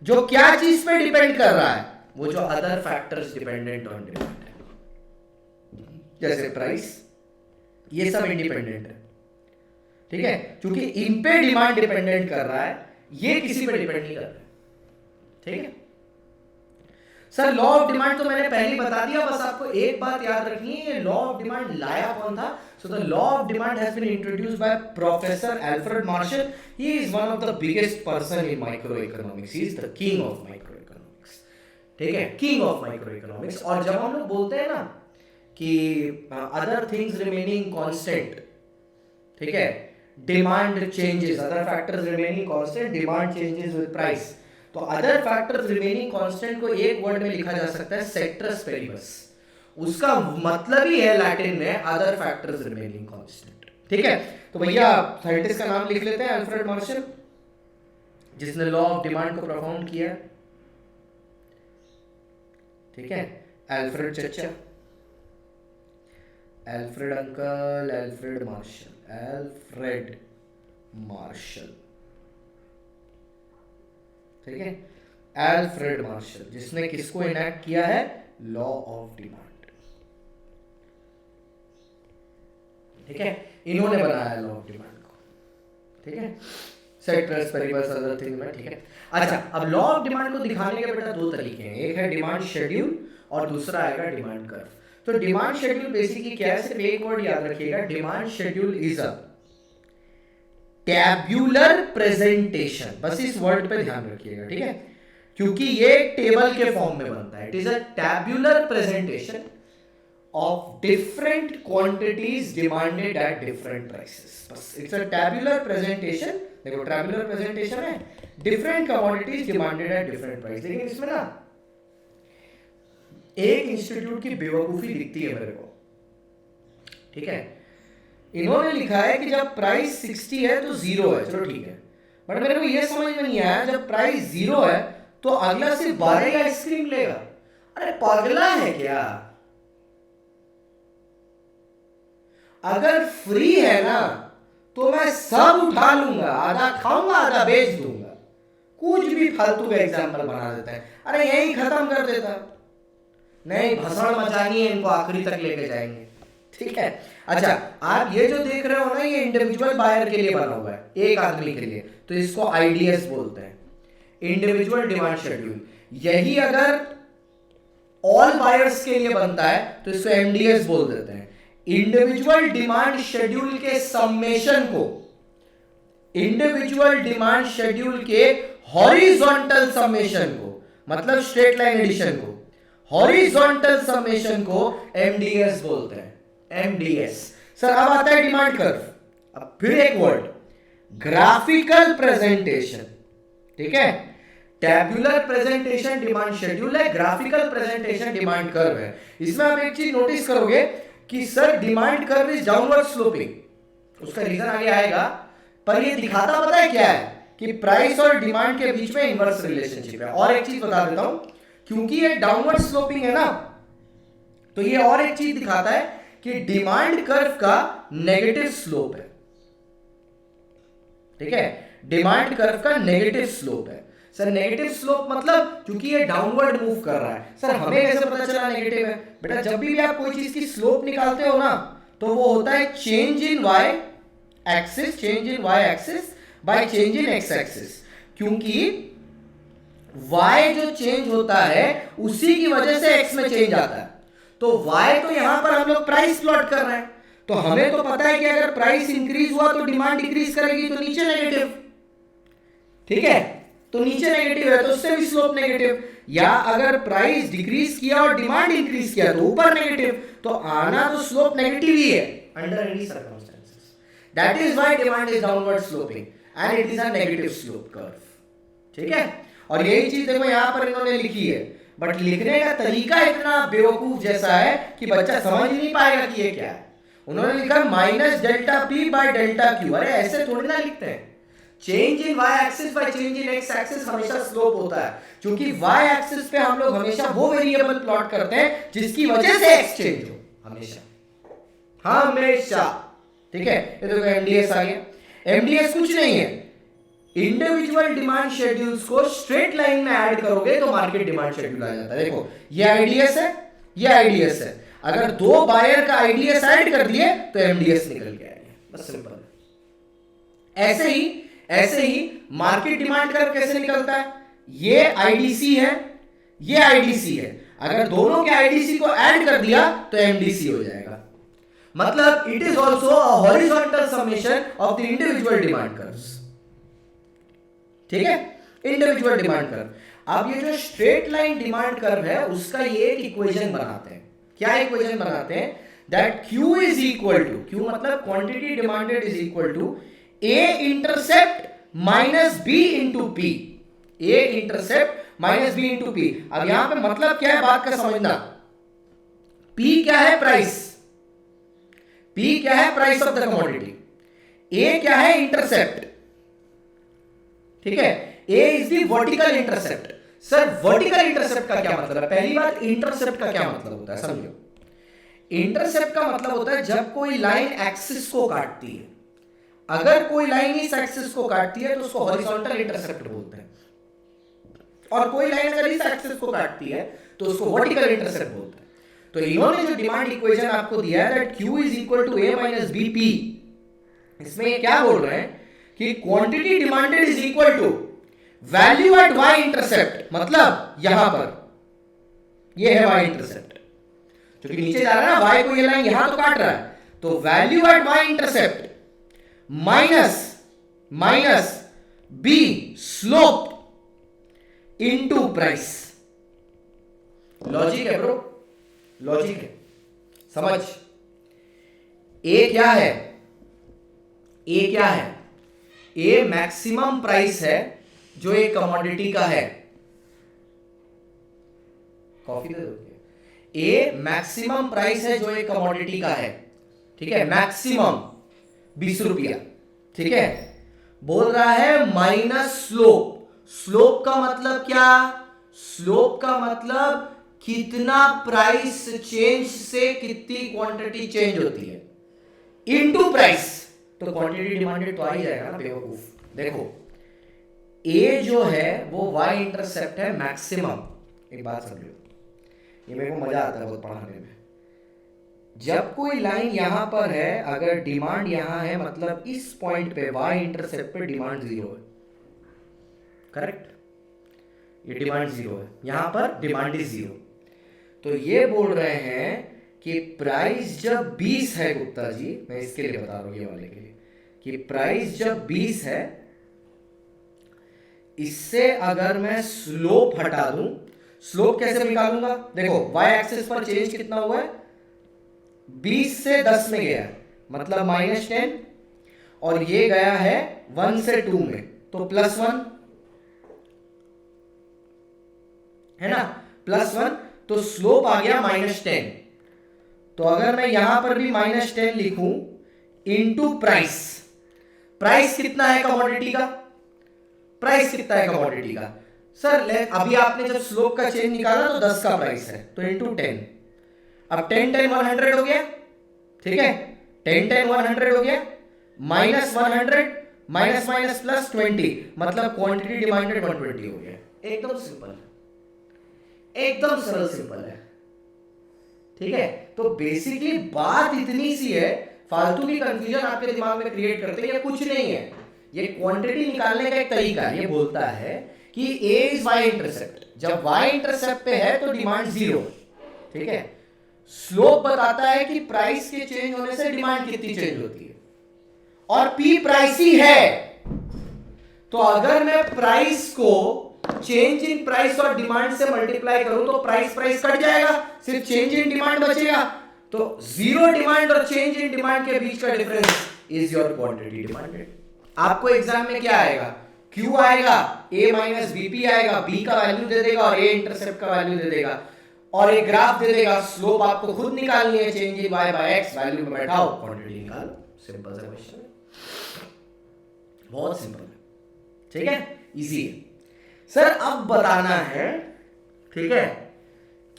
जो क्या चीज पे डिपेंड कर रहा है? वो जो other factors dependent on demand है, जैसे प्राइस, ये सब इंडिपेंडेंट है, ठीक है, क्योंकि इन पे डिमांड डिपेंडेंट कर रहा है, ये किसी पे डिपेंड नहीं कर रहा है, ठीक है। सर लॉ ऑफ डिमांड तो मैंने पहले ही बता दिया, बस आपको एक बात याद रखनी है, ये लॉ ऑफ डिमांड लाया कौन था? So the law of demand has been introduced by professor Alfred Marshall. He is one of the biggest person in micro economics, he is the king of micro economics, ठीक है, king of micro economics. और जब हम लोग बोलते हैं ना कि अदर थिंग्स रिमेनिंग कांस्टेंट, ठीक है, demand changes, other factors remaining constant, demand changes with price, तो अदर फैक्टर्स रिमेनिंग कांस्टेंट को एक वर्ड में लिखा जा सकता है सेक्टर्स पेरिबस। उसका मतलब ही है लैटिन में अदर फैक्टर्स रिमेनिंग कांस्टेंट, ठीक है। तो भैया साइंटिस्ट का नाम लिख लेते हैं, अल्फ्रेड मार्शल, जिसने लॉ ऑफ डिमांड को प्रोफाउंड किया, ठीक है। अल्फ्रेड चचा, Alfred uncle, Alfred Marshall, Alfred Marshall, ठीक है, अल्फ्रेड मार्शल, जिसने किसको इनैक्ट किया है? लॉ ऑफ डिमांड, ठीक है, इन्होंने बनाया लॉ ऑफ डिमांड को, ठीक है, सेक्टर्स पेरिबस अदर थिंग में, ठीक है। अच्छा, अब लॉ ऑफ डिमांड को दिखाने के बेटा दो तरीके हैं, एक है डिमांड शेड्यूल और दूसरा आएगा डिमांड कर्व। तो डिमांड शेड्यूल बेसिकली क्या है? सिर्फ एक वर्ड याद रखिएगा, demand schedule is a tabular presentation, बस इस वर्ड पे ध्यान रखिएगा, ठीक है, क्योंकि ये टेबल के फॉर्म में बनता है। It is a tabular presentation of different quantities demanded at different prices, बस इट्स अ टैब्यूलर प्रेजेंटेशन। देखो टैब्यूलर प्रेजेंटेशन है, different commodities demanded at different price. लेकिन इसमें ना एक इंस्टीट्यूट की बेवकूफी दिखती है मेरे को, ठीक है, इन्होंने लिखा है कि जब प्राइस 60 है तो 0 है, चलो ठीक है, बट मेरे को ये समझ में नहीं आया, जब प्राइस 0 है तो अगला सिर्फ 12 का आइसक्रीम लेगा। अरे पागला है क्या? अगर फ्री है ना तो मैं सब उठा लूंगा, आधा खाऊंगा आधा बेच दूंगा, कुछ भी फालतू का एग्जाम्पल बना देता है। अरे यही खत्म कर देता, नहीं भसड़ मचानी है इनको, आखिरी तक लेके जाएंगे, ठीक है। अच्छा, आप ये जो देख रहे हो ना, ये इंडिविजुअल बायर के लिए बना हुआ है, एक आदमी के लिए, तो इसको आईडीएस बोलते हैं, इंडिविजुअल डिमांड शेड्यूल। यही अगर ऑल बायर्स के लिए बनता है तो इसको एमडीएस बोल देते हैं, इंडिविजुअल डिमांड शेड्यूल के समेशन को, इंडिविजुअल डिमांड शेड्यूल के हॉरिजॉन्टल समेशन को, मतलब स्ट्रेट लाइन एडिशन को, हॉरिजॉन्टल समेशन को एमडीएस बोलते हैं, एमडीएस। सर अब आता है डिमांड कर्व, अब फिर एक वर्ड, ग्राफिकल प्रेजेंटेशन, ठीक है। टैब्यूलर प्रेजेंटेशन डिमांड शेड्यूल है, ग्राफिकल प्रेजेंटेशन डिमांड कर्व है। इसमें आप एक चीज नोटिस करोगे कि sir demand curve is downward sloping, उसका रीजन आगे आएगा, पर ये दिखाता पता है क्या है कि प्राइस और डिमांड के बीच में इनवर्स रिलेशनशिप है। और एक चीज बता देता हूं, क्योंकि ये डाउनवर्ड स्लोपिंग है ना, तो ये और एक चीज दिखाता है कि डिमांड कर्व का नेगेटिव स्लोप है, ठीक है, डिमांड कर्व का नेगेटिव स्लोप है। सर नेगेटिव स्लोप मतलब क्योंकि ये डाउनवर्ड मूव कर रहा है। सर हमें कैसे पता चला नेगेटिव है? बेटा जब भी आप कोई चीज की स्लोप निकालते हो ना, तो वो होता है change in Y axis, change in Y axis by change in X axis, क्योंकि y जो चेंज होता है उसी की वजह से x में चेंज आता है। तो y तो यहां पर हम लोग प्राइस प्लॉट कर रहे हैं, तो हमें तो पता है कि अगर प्राइस इंक्रीज हुआ तो डिमांड डिक्रीज करेगी, तो नीचे नेगेटिव, ठीक है, तो नीचे नेगेटिव है तो उससे भी स्लोप नेगेटिव। या अगर प्राइस डिक्रीज किया और डिमांड इंक्रीज किया तो ऊपर नेगेटिव, तो आना तो स्लोप नेगेटिव ही है under any circumstances. That is why demand is downward sloping and it is a negative slope curve, ठीक है। और यही चीज देखो यहां पर इन्होंने लिखी है, बट लिखने का तरीका इतना बेवकूफ जैसा है कि बच्चा समझ ही नहीं पाएगा कि ये क्या है। उन्होंने लिखा minus delta P by delta Q, अरे ऐसे थोड़ी ना लिखते हैं। Change in Y axis by change in X axis हमेशा स्लोप होता है, क्योंकि वाई एक्सिस पे हम लोग हमेशा वो वेरिएबल प्लॉट करते हैं जिसकी वजह से एक्स चेंज हो, हमेशा हमेशा, ठीक है। ये देखो एमडीएस आ गया। एमडीएस कुछ नहीं है, इंडिविजुअल डिमांड शेड्यूल्स को स्ट्रेट लाइन में ऐड करोगे तो मार्केट डिमांड शेड्यूल आ जाता है। देखो ये आईडीएस है, ये आईडीएस है, अगर दो बायर का आईडीएस ऐड कर दिए तो एमडीएस निकल के आएगा, बस सिंपल। ऐसे ही मार्केट डिमांड कर्व कैसे निकलता है, ये आईडीसी है, ये आईडीसी है, अगर दोनों के आईडीसी को ऐड कर दिया तो एमडीसी हो जाएगा। मतलब it is also a horizontal summation of the individual demand curves, ठीक है, इंडिविजुअल डिमांड कर्व। अब ये जो स्ट्रेट लाइन डिमांड कर्व है उसका ये एक इक्वेशन बनाते हैं। क्या इक्वेशन बनाते हैं? That Q is equal to, Q मतलब quantity demanded is equal to A intercept minus B into P, A intercept minus B into P। अब यहां पे मतलब क्या है बात का समझना, P क्या है? प्राइस, P क्या है? Price of the commodity, A क्या है? इंटरसेप्ट, ठीक है, A is the vertical intercept. Sir vertical intercept का क्या मतलब है? पहली बात इंटरसेप्ट का क्या मतलब होता है समझो। इंटरसेप्ट का मतलब होता है जब कोई लाइन एक्सिस को काटती है, अगर कोई लाइन इस एक्सिस को काटती है तो उसको हॉरिजॉन्टल इंटरसेप्ट बोलते हैं, और कोई लाइन अगर इस एक्सिस को काटती है तो उसको वर्टिकल इंटरसेप्ट बोलते हैं। तो इन्होंने जो डिमांड इक्वेशन आपको दिया है that Q is equal to A minus BP, इसमें ये क्या बोल रहे हैं कि quantity demanded is equal to value at y intercept, मतलब यहां पर ये है y इंटरसेप्ट, क्योंकि नीचे जा रहा है ना y को, ये लाइन यहां तो काट रहा है, तो value at y intercept minus B slope into price. Logic है ब्रो, लॉजिक है, समझ। A क्या है? A क्या है? A मैक्सिमम प्राइस है जो एक कमोडिटी का है। कॉफी दे दो। A मैक्सिमम प्राइस है जो एक कमोडिटी का है, ठीक है, मैक्सिमम। ₹20, ठीक है। बोल रहा है माइनस स्लोप। स्लोप का मतलब क्या? स्लोप का मतलब कितना प्राइस चेंज से कितनी क्वांटिटी चेंज होती है इनटू प्राइस। तो क्वांटिटी डिमांडेड तो आ ही जाएगा ना बेवकूफ। देखो ए जो है वो y इंटरसेप्ट है मैक्सिमम। एक बात समझो, ये मेरे को मजा आता है बहुत पढ़ाने में। जब कोई लाइन यहां पर है, अगर डिमांड यहां है, मतलब इस पॉइंट पे y इंटरसेप्ट पे डिमांड 0 है, करेक्ट? ये डिमांड 0 है, यहां पर डिमांड इज 0। तो ये बोल रहे हैं कि प्राइस जब 20 है, गुप्ता जी मैं इसके लिए बता रहा हूं, ये वाले के लिए, कि प्राइस जब 20 है, इससे अगर मैं स्लोप हटा दूं, स्लोप कैसे निकालूंगा? देखो y एक्सिस पर चेंज कितना हुआ है? 20 से 10 में गया है, मतलब -10, और ये गया है 1 से 2 में, तो +1 है ना, +1। तो स्लोप आ गया -10। तो अगर मैं यहां पर भी -10 लिखूं इनटू प्राइस, प्राइस कितना है कमोडिटी का? प्राइस कितना है कमोडिटी का? सर अभी आपने जब स्लोप का चेंज निकाला तो 10 का प्राइस है, तो इनटू 10। अब 10 10 100 हो गया, ठीक है। 10 10 100 हो गया, -100 माइनस माइनस प्लस 20, मतलब क्वांटिटी डिमांडेड 120 हो गया। एकदम सिंपल, एकदम सरल सिंपल है, ठीक है। तो बेसिकली बात इतनी सी है, फालतू की कंफ्यूजन आपके दिमाग में क्रिएट करते हैं, ये कुछ नहीं है। ये क्वांटिटी निकालने का एक तरीका है। ये बोलता है कि ए इज वाई इंटरसेप्ट, जब वाई इंटरसेप्ट पे है तो डिमांड 0, ठीक है। स्लोप बताता है कि प्राइस के चेंज होने से डिमांड कितनी चेंज होती है, और पी प्राइस ही है। तो अगर मैं प्राइस को चेंज इन प्राइस और डिमांड से मल्टीप्लाई करूं तो प्राइस प्राइस कट जाएगा, सिर्फ चेंज इन डिमांड बचेगा। तो 0 डिमांड और चेंज इन डिमांड के बीच का difference is your quantity demanded. आपको एग्जाम में क्या आएगा? Q आएगा, A माइनस बीपी आएगा, B का वैल्यू दे देगा और A इंटरसेप्ट का वैल्यू दे देगा, और एक ग्राफ दे देगा। स्लोप आपको खुद निकालनी है, change in y by x, value में बैठाओ, क्वांटिटी निकालो। सिंपल सा क्वेश्चन है, बहुत सिंपल है, ठीक है, इजी है। सर अब बताना है, ठीक है,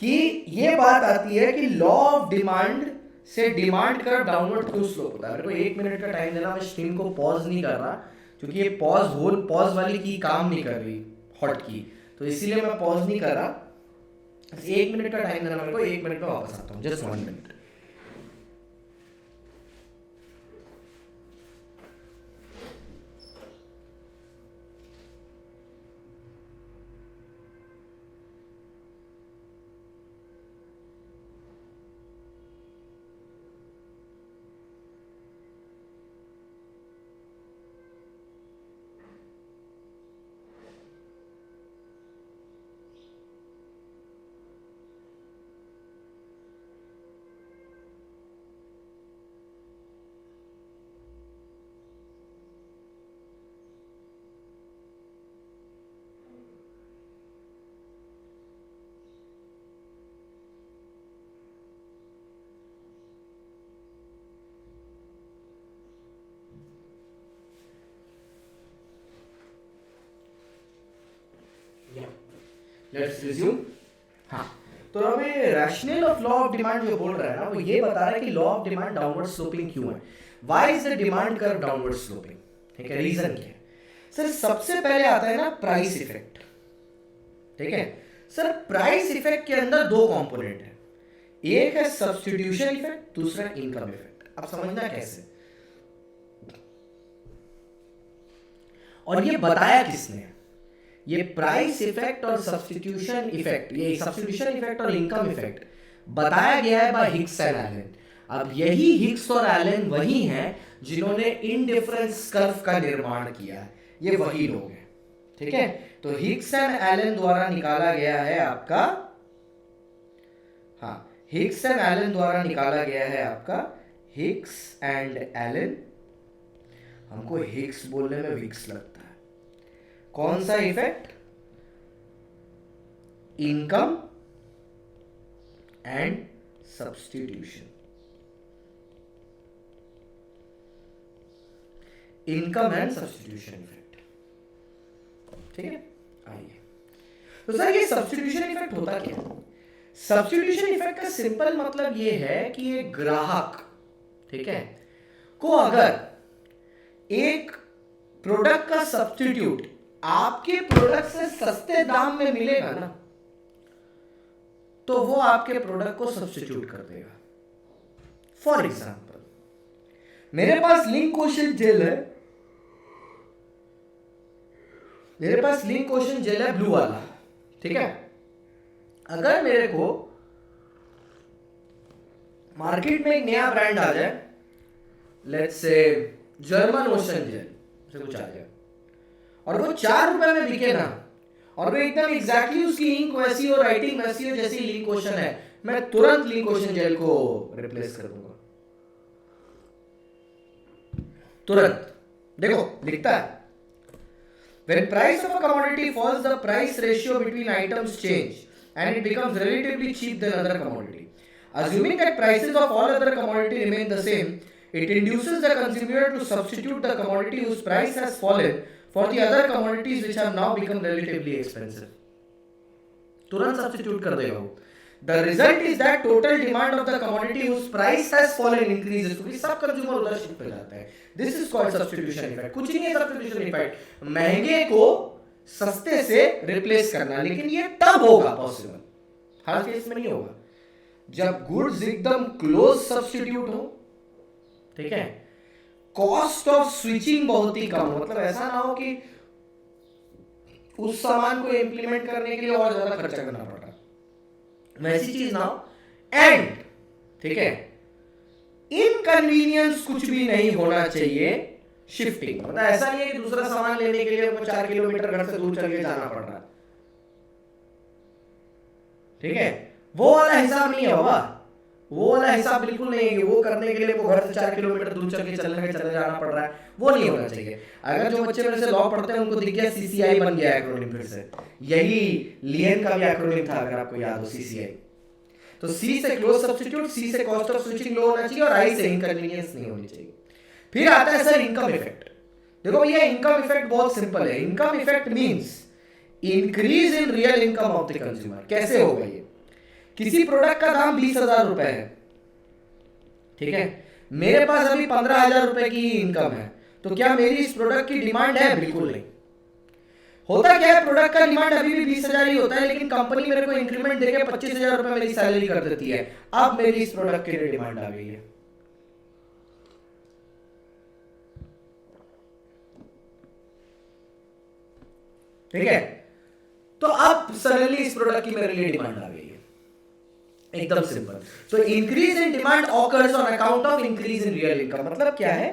कि ये बात आती है कि लॉ ऑफ डिमांड से डिमांड कर्व डाउनवर्ड क्यों स्लोप होता है। मेरे को 1 मिनट का टाइम देना, मैं स्क्रीन को पॉज नहीं कर रहा क्योंकि ये पॉज वाली की काम नहीं कर रही, हॉट की, तो इसीलिए मैं पॉज नहीं कर रहा। 1 मिनट का टाइम देना मेरे को, 1 मिनट में वापस आता हूँ, जस्ट 1 मिनट। Let's resume. हाँ, तो अभी rational of law of demand जो बोल रहा है ना, वो ये बता रहा है कि law of demand downward sloping क्यों है, why is the demand curve downward sloping, ठीक है, रीजन क्या है। सर सबसे पहले आता है ना प्राइस इफेक्ट, ठीक है। सर प्राइस इफेक्ट के अंदर 2 कंपोनेंट है, एक है सब्स्टिट्यूशन इफेक्ट, दूसरा इनकम इफेक्ट। अब समझना कैसे, और ये बताया किसने? ये प्राइस इफेक्ट और सब्स्टिट्यूशन इफेक्ट, ये सब्स्टिट्यूशन इफेक्ट और इनकम इफेक्ट बताया गया है बाय हिक्स एंड एलन। अब यही हिक्स और एलन वही हैं जिन्होंने इंडिफरेंस कर्व का निर्माण किया, ये वही लोग हैं, ठीक है। तो हिक्स एंड एलन द्वारा निकाला गया है आपका, हाँ, हिक्स एंड एलन द्वारा निकाला गया है आपका हिक्स एंड एलन। हमको हिक्स बोलने में विक्स लगता है। कौन सा effect? Income and substitution. Income and substitution effect. ठीक है, आइए तो सर ये सब्स्टिट्यूशन इफेक्ट होता क्या है? सब्स्टिट्यूशन इफेक्ट का सिंपल मतलब ये है कि एक ग्राहक, ठीक है, को अगर एक प्रोडक्ट का सब्स्टिट्यूट आपके प्रोडक्ट से सस्ते दाम में मिलेगा ना, तो वो आपके प्रोडक्ट को सब्स्टिट्यूट कर देगा। फॉर एग्जाम्पल, मेरे पास लिंक ओशन जेल है, मेरे पास लिंक ओशन जेल है ब्लू वाला, ठीक है। अगर मेरे को मार्केट में एक नया ब्रांड आ जाए, let's say German ocean jail से कुछ आ जाए, और वो 4 रुपए में बिके ना, और वो एकदम एग्जैक्टली उसकी इंक वैसी हो, राइटिंग वैसी हो जैसी लिंक ओशन है, मैं तुरंत लिंक ओशन जेल को रिप्लेस कर दूंगा, तुरंत। देखो लिखता है, when price of a commodity falls, the price ratio between items change and it becomes relatively cheap than other commodity. Assuming that prices of all other commodity remain the same, it induces the consumer to substitute the commodity whose price has fallen for the other commodities which have now become relatively expensive. तुरंत substitute कर देगा वो। The result is that total demand of the commodity whose price has fallen increases, क्योंकि सब consumer उधर shift हो जाता है। This is called substitution effect। कुछ नहीं है substitution effect, महंगे को सस्ते से रिप्लेस करना, लेकिन ये तब होगा पॉसिबल, हर केस में नहीं होगा, जब गुड्स एकदम क्लोज सब्स्टिट्यूट हो, ठीक है, कॉस्ट ऑफ स्विचिंग बहुत ही कम हो, मतलब ऐसा ना हो कि उस सामान को इंप्लीमेंट करने के लिए और ज्यादा खर्चा करना पड़ रहा है, वैसी चीज ना हो, एंड ठीक है, इनकन्वीनियंस कुछ भी नहीं होना चाहिए शिफ्टिंग, मतलब ऐसा नहीं है कि दूसरा सामान लेने के लिए हमको 4 किलोमीटर घर से दूर चल के जाना पड़ रहा है, ठीक है, वो वाला हिसाब नहीं है बाबा, वो वाला हिसाब बिल्कुल नहीं है कि वो करने के लिए वो घर से 4 किलोमीटर दूर चल के चले जाना पड़ रहा है, वो नहीं होना चाहिए। अगर जो बच्चे मेरे से लॉ पढ़ते हैं उनको दिख गया सीसीआई बन गया एक्रोनिम फिर से, यही लियन का भी एक्रोनिम था अगर आपको याद हो, सीसीआई। तो सी से क्लोज सब्स्टिट्यूट, सी से कॉस्ट ऑफ स्विचिंग लो होना चाहिए, और आई से इनकन्वीनियंस नहीं होनी चाहिए। फिर आता है सर इनकम इफेक्ट। देखो भैया इनकम इफेक्ट बहुत सिंपल है, income effect means increase in real income of the consumer. कैसे होगा ये? किसी प्रोडक्ट का दाम 20,000 रुपए है, ठीक है, मेरे पास अभी 15,000 रुपए की इनकम है, तो क्या मेरी इस प्रोडक्ट की डिमांड है? बिल्कुल नहीं। होता क्या है, प्रोडक्ट का डिमांड अभी भी 20,000 ही होता है, लेकिन कंपनी मेरे को इंक्रीमेंट देके 25,000 रुपए मेरी सैलरी कर देती है, अब मेरी इस प्रोडक्ट के लिए डिमांड आ गई है। ठीक है, तो अब सडनली इस प्रोडक्ट की मेरे लिए डिमांड आ गई है, एकदम सिंपल। तो increase in demand occurs on account of increase in real income. मतलब क्या है,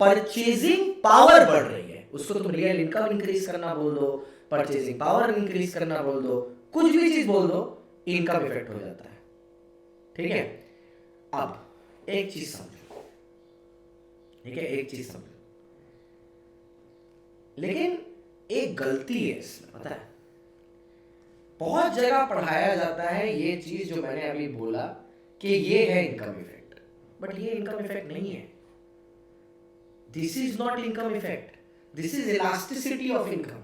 परचेजिंग पावर बढ़ रही है, उसको तुम रियल इनकम इंक्रीज करना बोल दो, परचेजिंग पावर इंक्रीज करना बोल दो, कुछ भी चीज बोल दो, इनकम इफेक्ट हो जाता है। ठीक है, अब एक चीज समझो, ठीक है, एक चीज समझो, लेकिन एक गलती है इसमें, पता है, बहुत जगह पढ़ाया जाता है ये चीज जो मैंने अभी बोला कि ये है इनकम इफेक्ट, बट ये इनकम इफेक्ट नहीं है। This is not income effect, this is elasticity of income.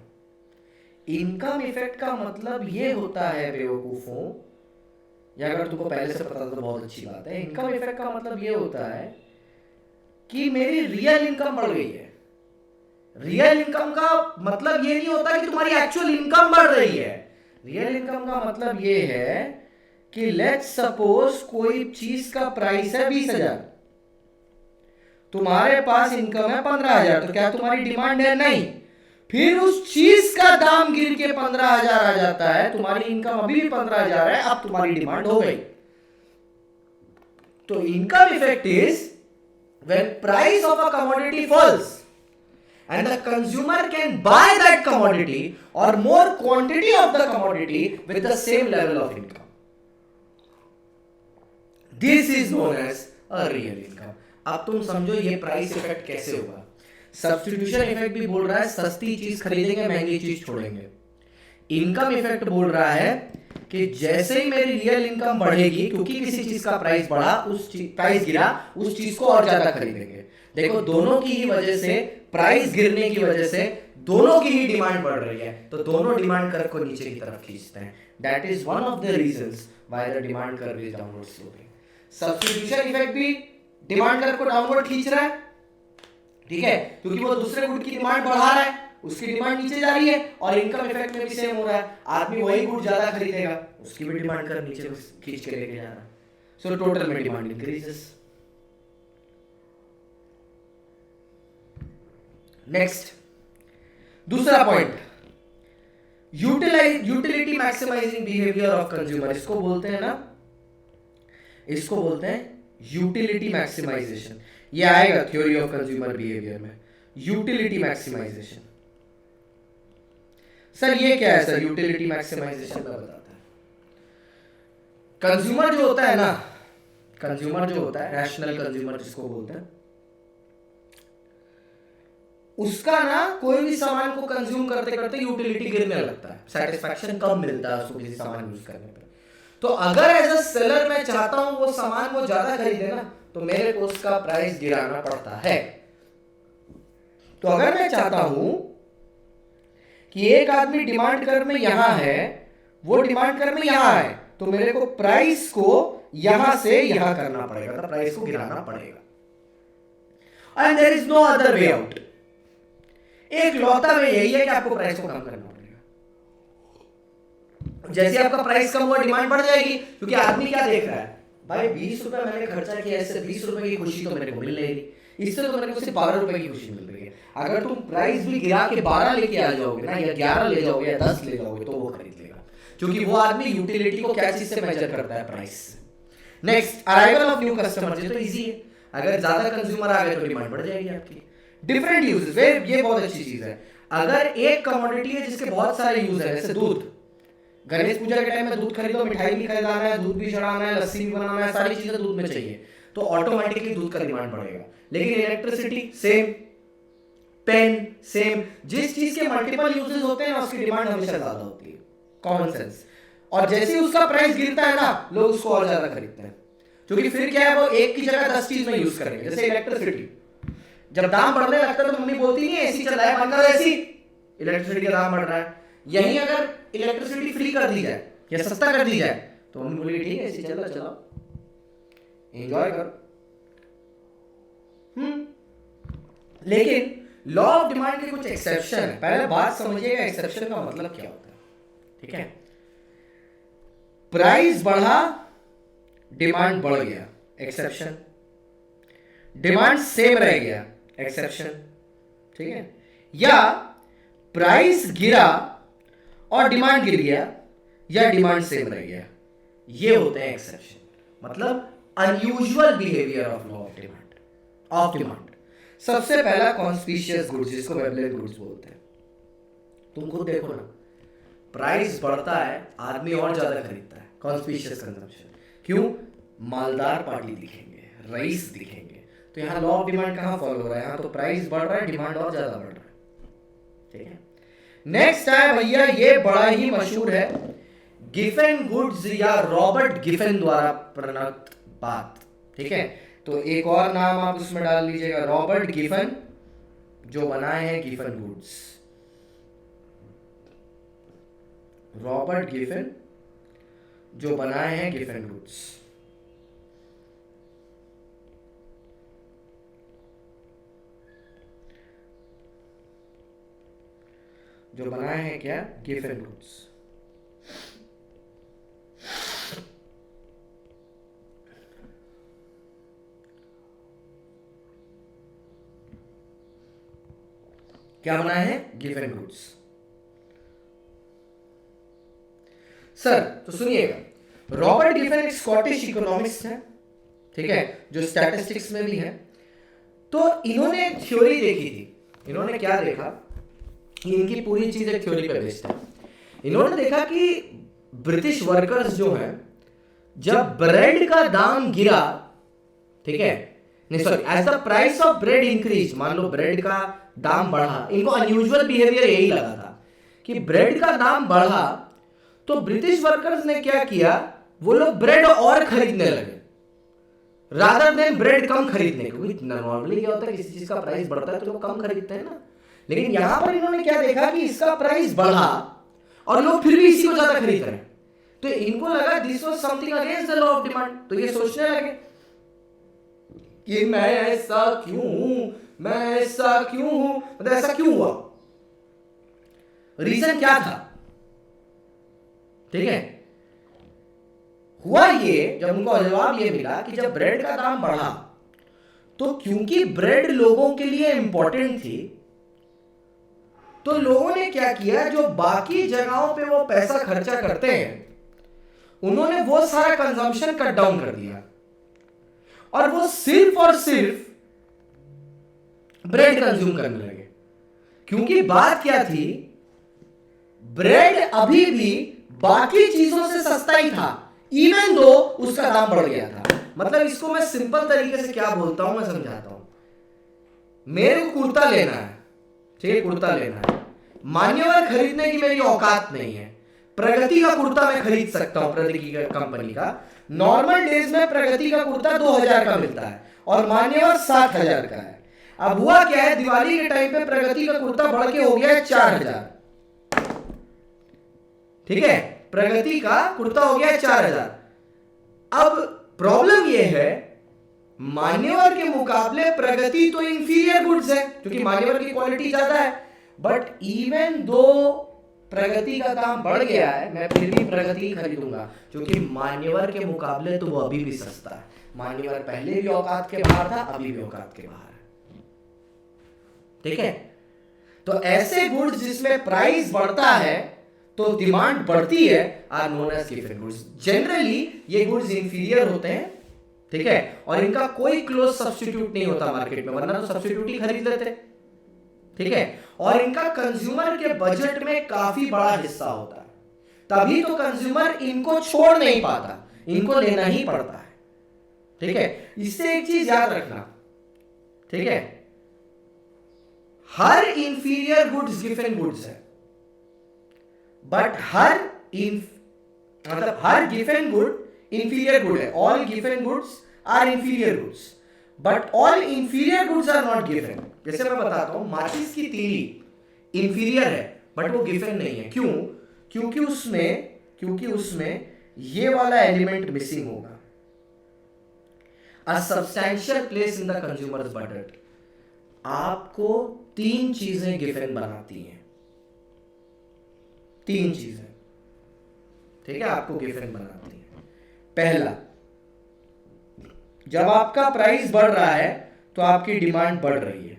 Income effect का मतलब ये होता है बेवकूफों, या अगर तुमको पहले से पता तो बहुत अच्छी बात है, इनकम इफेक्ट का मतलब ये होता है कि मेरी रियल इनकम बढ़ गई है। रियल इनकम का मतलब ये नहीं होता कि तुम्हारी एक्चुअल इनकम बढ़ रही है। रियल इनकम का मतलब ये है कि लेट्स सपोज कोई चीज का प्राइस है 20,000, तुम्हारे पास इनकम है 15,000, तो क्या तुम्हारी डिमांड है? नहीं। फिर उस चीज का दाम गिर के 15,000 आ जाता है, तुम्हारी इनकम अभी भी 15,000 है, अब तुम्हारी डिमांड हो गई। तो income effect is when price of a commodity falls and the consumer can buy that commodity or more quantity of the commodity with the same level of income. This is known as a real income. अब तुम समझो ये price effect कैसे होगा। Substitution effect भी बोल रहा है सस्ती चीज खरीदेंगे, महंगी चीज छोड़ेंगे। इनकम इफेक्ट बोल रहा है कि जैसे ही मेरी रियल इनकम बढ़ेगी, क्योंकि किसी चीज का प्राइस बढ़ा, प्राइस गिरा, उस चीज को और ज्यादा खरीदेंगे। देखो दोनों की ही वजह से, प्राइस गिरने की वजह से दोनों की ही डिमांड बढ़ रही है, तो दोनों डिमांड कर्व को नीचे की तरफ खींचते हैं. That is one of the reasons why the demand curve is downward sloping. Substitution effect भी डिमांड कर्व को डाउनवर्ड खींच रहा है, ठीक है, क्योंकि वो दूसरे गुड की डिमांड बढ़ा रहा है, उसकी डिमांड नीचे जा रही है, और इनकम इफेक्ट में भी सेम हो रहा है. आदमी वही गुड ज्यादा खरीदेगा, उसकी भी डिमांड कर्व नीचे खींच के लेके जा रहा है. सो टोटल में डिमांड इंक्रीजेस. नेक्स्ट, दूसरा point, utility maximising behaviour of consumer. इसको बोलते हैं ना, इसको बोलते हैं यूटिलिटी मैक्सिमाइजेशन. ये आएगा थ्योरी ऑफ कंज्यूमर बिहेवियर में, यूटिलिटी मैक्सिमाइजेशन. सर ये क्या है सर यूटिलिटी मैक्सिमाइजेशन का बताता है. कंज्यूमर जो होता है ना, कंज्यूमर जो होता है, रैशनल कंज्यूमर जिसको बोलते हैं, उसका ना कोई भी सामान को कंज्यूम करते करते यूटिलिटी गिरने लगता है, सेटिस्फैक्शन कम मिलता है उसको किसी सामान यूज करने पर. तो अगर एज अ सेलर मैं चाहता हूं वो सामान वो ज्यादा खरीदे ना, तो मेरे को उसका प्राइस गिराना पड़ता है. तो अगर मैं चाहता हूं कि एक आदमी डिमांड कर्व में यहां है, वो डिमांड कर्व में यहां है, तो मेरे को प्राइस को यहां से यहां करना पड़ेगा, तो प्राइस को गिराना पड़ेगा. And there is no other way out. एक लौता वे यही है कि आपको प्राइस को कम करना पड़ेगा. जैसे आपका प्राइस कम हुआ डिमांड बढ़ जाएगी, क्योंकि आदमी क्या देख रहा है, भाई 20 रुपए मैंने खर्चा किया, इससे 20 रुपए की खुशी तो मेरे को मिल रही, इससे तो मेरे को सिर्फ 12 रुपए की खुशी मिल रही है. अगर तुम प्राइस भी गिरा के 12 लेके आ जाओगे ना, या 11 ले जाओगे या 10 ले जाओगे, तो वो खरीद लेगा, क्योंकि वो आदमी यूटिलिटी को क्या चीज से मेजर करता है, प्राइस से. Next, arrival of new customer. ये तो इजी है, अगर ज्यादा कंज्यूमर आ गए तो डिमांड बढ़ जाएगी आपकी. डिफरेंट यूजेस, ये बहुत अच्छी चीज है. अगर एक कमोडिटी है जिसके बहुत सारे यूज है, जैसे दूध, गणेश पूजा के टाइम में दूध खरीदो, मिठाई भी खरीदाना है, दूध भी चढ़ाना है, लस्सी भी बनाना है, सारी चीजें दूध में चाहिए, तो ऑटोमेटिकली दूध का डिमांड बढ़ेगा. लेकिन इलेक्ट्रिसिटी सेम, पेन सेम, जिस चीज के मल्टीपल यूजेस होते हैं ना, उसकी डिमांड हमेशा ज्यादा होती है. Common sense. और जैसे ही उसका प्राइस गिरता है ना, लोग उसको और ज्यादा खरीदते हैं, क्योंकि फिर क्या है, वो एक की जगह 10 चीज में यूज करेंगे. जैसे इलेक्ट्रिसिटी, जब दाम बढ़ने लगता है तो मम्मी बोलती नहीं एसी चला है, बंद करो एसी, इलेक्ट्रिसिटी का दाम बढ़ रहा है. यही अगर इलेक्ट्रिसिटी फ्री कर दी जाए या सस्ता कर दी जाए, तो मम्मी बोलेगी ठीक है एसी चलो, चलाओ, एंजॉय करो. लेकिन लॉ ऑफ डिमांड के कुछ एक्सेप्शन है. पहले बात समझिएगा एक्सेप्शन का मतलब क्या होता है, ठीक है. प्राइस बढ़ा, डिमांड बढ़ गया, एक्सेप्शन. डिमांड सेम रह गया, एक्सेप्शन, ठीक है. या प्राइस गिरा और डिमांड गिर गया, या डिमांड सेम रह गया, ये होते हैं एक्सेप्शन. मतलब unusual behaviour of law of demand. सबसे पहला कॉन्स्पिशियस गुड्स, जिसको वेबलेट गुड्स बोलते हैं. तुम खुद देखो ना, प्राइस बढ़ता है, आदमी और ज्यादा खरीदता है, कॉन्स्पिशियस कंजम्पशन. क्यों? मालदार पार्टी दिखेंगे, रईस दिखेंगे. तो यहाँ लॉ ऑफ डिमांड कहाँ फॉलो हो रहा है, यहाँ तो प्राइस बढ़ रहा है, डिमांड और ज्यादा बढ़ रहा है, ठीक है. नेक्स्ट है भैया, ये बड़ा ही मशहूर है, गिफेन गुड्स या रॉबर्ट गिफेन द्वारा प्रणीत बात, ठीक है. तो एक और नाम आप उसमें डाल लीजिएगा, रॉबर्ट गिफेन, जो बनाए हैं गिफेन गुड्स. रॉबर्ट गिफेन जो बनाए हैं गिफेन गुड्स. जो बनाए हैं क्या, गिफेन गुड्स. क्या बनाए हैं, गिफेन गुड्स. सर तो सुनिएगा, रॉबर्ट गिफेन एक स्कॉटिश इकोनॉमिस्ट है, ठीक है, जो स्टैटिस्टिक्स में भी है. तो इन्होंने थ्योरी देखी थी. इन्होंने क्या देखा कि इनकी पूरी चीज एक थ्योरी पे बेस्ड है. इन्होंने देखा कि ब्रिटिश वर्कर्स जो हैं, जब ब्रेड का दाम गिरा, ठीक है, नहीं sorry, as the price of bread increase, मान लो ब्रेड का दाम बढ़ा, इनको अनयूजुअल बिहेवियर यही लगा था कि ब्रेड का दाम बढ़ा, तो ब्रिटिश वर्कर्स ने क्या किया, वो लोग ब्रेड और खरीदने लगे. रादर देन ब्रेड कम खरीदने, क्योंकि नॉर्मली क्या होता है किसी चीज का प्राइस बढ़ता है तो लोग कम खरीदते हैं ना, लेकिन यहां पर इन्होंने क्या देखा कि इसका प्राइस बढ़ा और लोग फिर भी इसी को ज्यादा खरीद रहे हैं, तो इनको लगा this was something against the law of demand, तो ये सोचने लगे कि मैं ऐसा क्यों हूं, मैं ऐसा क्यों हूं, मतलब ऐसा क्यों हुआ, रीजन क्या था। ठीक है, हुआ ये, जब उनको जवाब ये मिला कि जब ब्रेड का दाम बढ़ा तो क्योंकि ब्रेड लोगों के लिए इंपॉर्टेंट थी, तो लोगों ने क्या किया, जो बाकी जगहों पे वो पैसा खर्चा करते हैं उन्होंने वो सारा कंजम्पशन कट डाउन कर दिया और वो सिर्फ और सिर्फ ब्रेड कंज्यूम करने लगे। क्योंकि बात क्या थी, ब्रेड अभी भी बाकी चीजों से सस्ता ही था, इवन दो उसका दाम बढ़ गया था। मतलब इसको मैं सिंपल तरीके से क्या बोलता हूं, मैं समझाता हूं। मेरे को कुर्ता लेना है, ठीक है, कुर्ता लेना है, मान्यवर खरीदने की मेरी औकात नहीं है, प्रगति का कुर्ता मैं खरीद सकता हूं, प्रगति का कंपनी का। नॉर्मल डेज में प्रगति का कुर्ता 2000 का मिलता है और मान्यवर 7000 का है। अब हुआ क्या है, दिवाली के टाइम पे प्रगति का कुर्ता बढ़ के हो गया है 4000, ठीक है, प्रगति का कुर्ता हो गया 4000। अब प्रॉब्लम यह है, मान्यवर के मुकाबले प्रगति तो इंफीरियर गुड्स है क्योंकि मान्यवर की क्वालिटी ज्यादा है, बट इवन दो प्रगति का दाम बढ़ गया है, मैं फिर भी प्रगति खरीदूंगा क्योंकि मान्यवर के मुकाबले तो वो अभी भी सस्ता है। मान्यवर पहले भी औकात के बाहर था, अभी भी औकात के बाहर है, ठीक है। तो ऐसे गुड्स जिसमें प्राइस बढ़ता है तो डिमांड बढ़ती है, आर नोन एज गिवन गुड्स। जनरली ये गुड्स इंफीरियर होते हैं, ठीक है, और इनका कोई क्लोज सब्स्टिट्यूट नहीं होता मार्केट में, वरना तो सब्स्टिट्यूट ही खरीद लेते, ठीक है। और इनका कंज्यूमर के बजट में काफी बड़ा हिस्सा होता है, तभी तो कंज्यूमर इनको छोड़ नहीं पाता, इनको लेना ही पड़ता है, ठीक है। इससे एक चीज याद रखना, ठीक है, हर इंफीरियर गुड्स गिवन गुड्स है, but her given good inferior good है। All given goods are inferior goods, but all inferior goods are not given. जैसे मैं बताता हूं, माचिस की तीली इंफीरियर है बट वो गिवन नहीं है। क्यों? क्योंकि उसमें ये वाला एलिमेंट मिसिंग होगा, a substantial place in the consumers budget. आपको 3 चीजें गिवन बनाती हैं, 3 चीजें, ठीक है, आपको गिवन बनाती है। पहला, जब आपका प्राइस बढ़ रहा है तो आपकी डिमांड बढ़ रही है।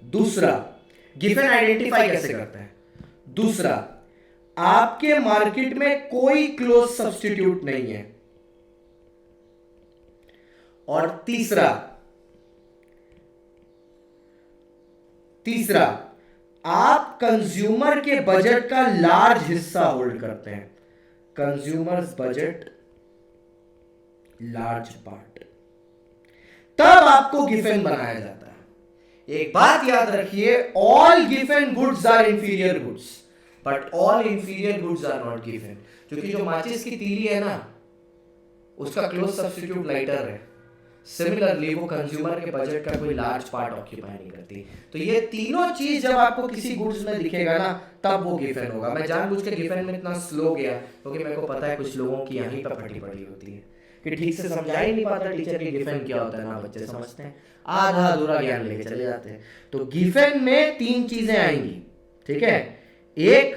दूसरा, गिवन आइडेंटिफाई कैसे करते हैं? दूसरा, आपके मार्केट में कोई क्लोज सब्स्टिट्यूट नहीं है। और तीसरा, आप कंज्यूमर के बजट का लार्ज हिस्सा होल्ड करते हैं। कंज्यूमर्स बजट लार्ज पार्ट, तब आपको गिवन बनाया जाता है। एक बात याद रखिए, all given goods are inferior goods, but all inferior goods are not given. क्योंकि जो माचिस की तीली है ना, उसका क्लोज सब्स्टिट्यूट लाइटर है, सिमिलरली वो कंज्यूमर के बजट का कोई लार्ज पार्ट ऑक्यूपाई नहीं करती। तो ये तीनों चीज जब आपको किसी गुड्स में दिखेगा ना, तब वो गिवन होगा। मैं जानबूझ के गिवन में इतना स्लो गया क्योंकि मेरे को पता है कुछ लोगों की यहीं पर फटी पड़ी होती है कि ठीक से समझा ही नहीं पाता टीचर के गिवन क्या होता है, ना बच्चे समझते हैं, आधा अधूरा ज्ञान लेके चले जाते हैं। तो गिवन में 3 चीजें आएंगी, ठीक है। एक,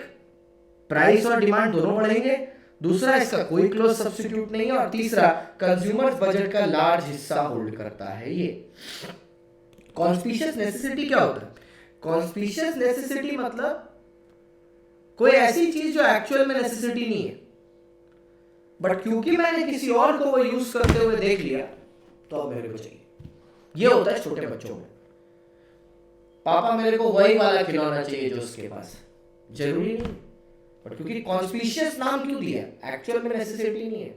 प्राइस और डिमांड दोनों बढ़ेंगे। दूसरा, इसका कोई क्लोज सब्स्टिट्यूट नहीं है। और तीसरा, कंज्यूमर बजट का लार्ज हिस्सा होल्ड करता है। ये कॉन्स्पिशियस नेसेसिटी क्या होता है? कॉन्स्पिशियस नेसेसिटी मतलब कोई ऐसी चीज जो एक्चुअल में नेसेसिटी नहीं है, बट क्योंकि मैंने किसी और को वो यूज करते हुए देख लिया तो अब मेरे को चाहिए। ये होता है छोटे बच्चों में, पापा मेरे को वही वाला खिलौना चाहिए जो उसके पास, जरूरी नहीं, बट क्योंकि कॉन्स्पिशियस नाम क्यों दिया, एक्चुअल में नेसेसिटी नहीं है,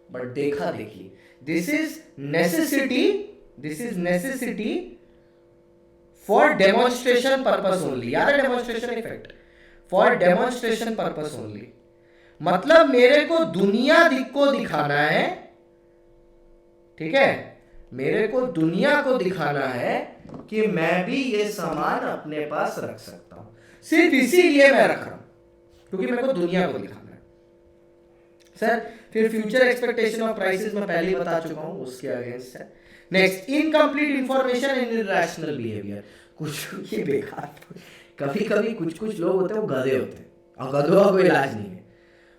बट देखा देखी। This is necessity for demonstration purpose only. याद है demonstration effect? For demonstration purpose only, मतलब मेरे को दुनिया को दिखाना है ठीक है, मेरे को दुनिया को दिखाना है कि मैं भी ये सामान अपने पास रख सकता हूं, सिर्फ इसीलिए मैं रख रहा हूं क्योंकि मेरे को दुनिया को दिखाना है। सर फिर फ्यूचर एक्सपेक्टेशन ऑफ प्राइसेस मैं पहले ही बता चुका हूं, उसके अगेंस्ट है। Next, incomplete information and irrational behaviour. कुछ ये बेकार, कभी कभी कुछ लोग होते हैं वो गधे होते हैं और गधों का कोई इलाज नहीं है।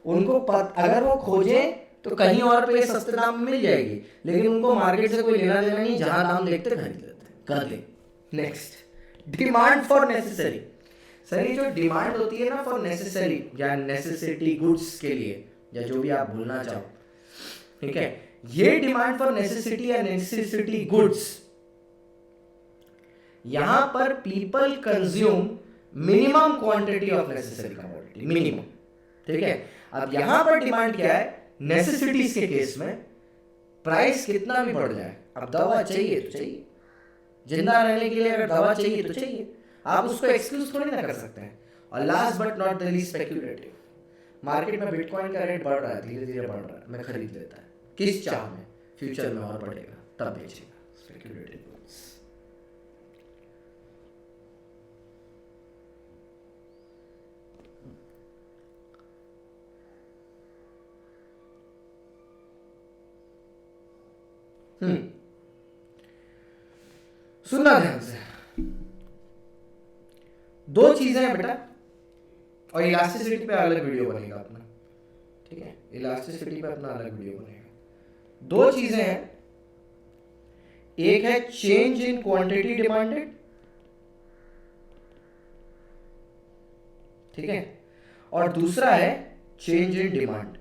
उनको अगर वो खोजे तो कहीं और पे सस्ते दाम में मिल जाएगी, लेकिन उनको मार्केट से कोई लेना देना नहीं, जहां दाम देखते खरीद लेते हैं गधे। Next, demand for necessary. Sir ये जो डिमांड होती है ना फॉर नेसेसरी या नेसेसिटी गुड्स के लिए, या जो भी आप बोलना चाहो, ठीक है, ये डिमांड फॉर नेसेसिटी या नेसेसिटी गुड्स, यहां पर people consume minimum quantity of necessary commodity, minimum. ठीक है, अब यहां पर डिमांड क्या है, नेसेसिटीज के केस में प्राइस कितना भी बढ़ जाए, अब दवा चाहिए तो चाहिए, जिंदा रहने के लिए अगर दवा चाहिए तो चाहिए, आप उसको एक्सक्यूज थोड़ी ना कर सकते हैं। और last but not the least, speculative. Market में बिटकॉइन का रेट बढ़ रहा है, धीरे धीरे बढ़ रहा है, मैं खरीद लेता है, किस चाह में, फ्यूचर में और बढ़ेगा तब बेचेगा, स्पेक्यूलेटिव गुड्स। सुनना ध्यान से, दो चीजें हैं बेटा, और इलास्टिसिटी पे अलग वीडियो बनेगा अपना, ठीक है, इलास्टिसिटी पे अपना अलग वीडियो बनेगा। दो चीजें हैं, एक है चेंज इन क्वांटिटी डिमांडेड, ठीक है, और दूसरा है change in demand.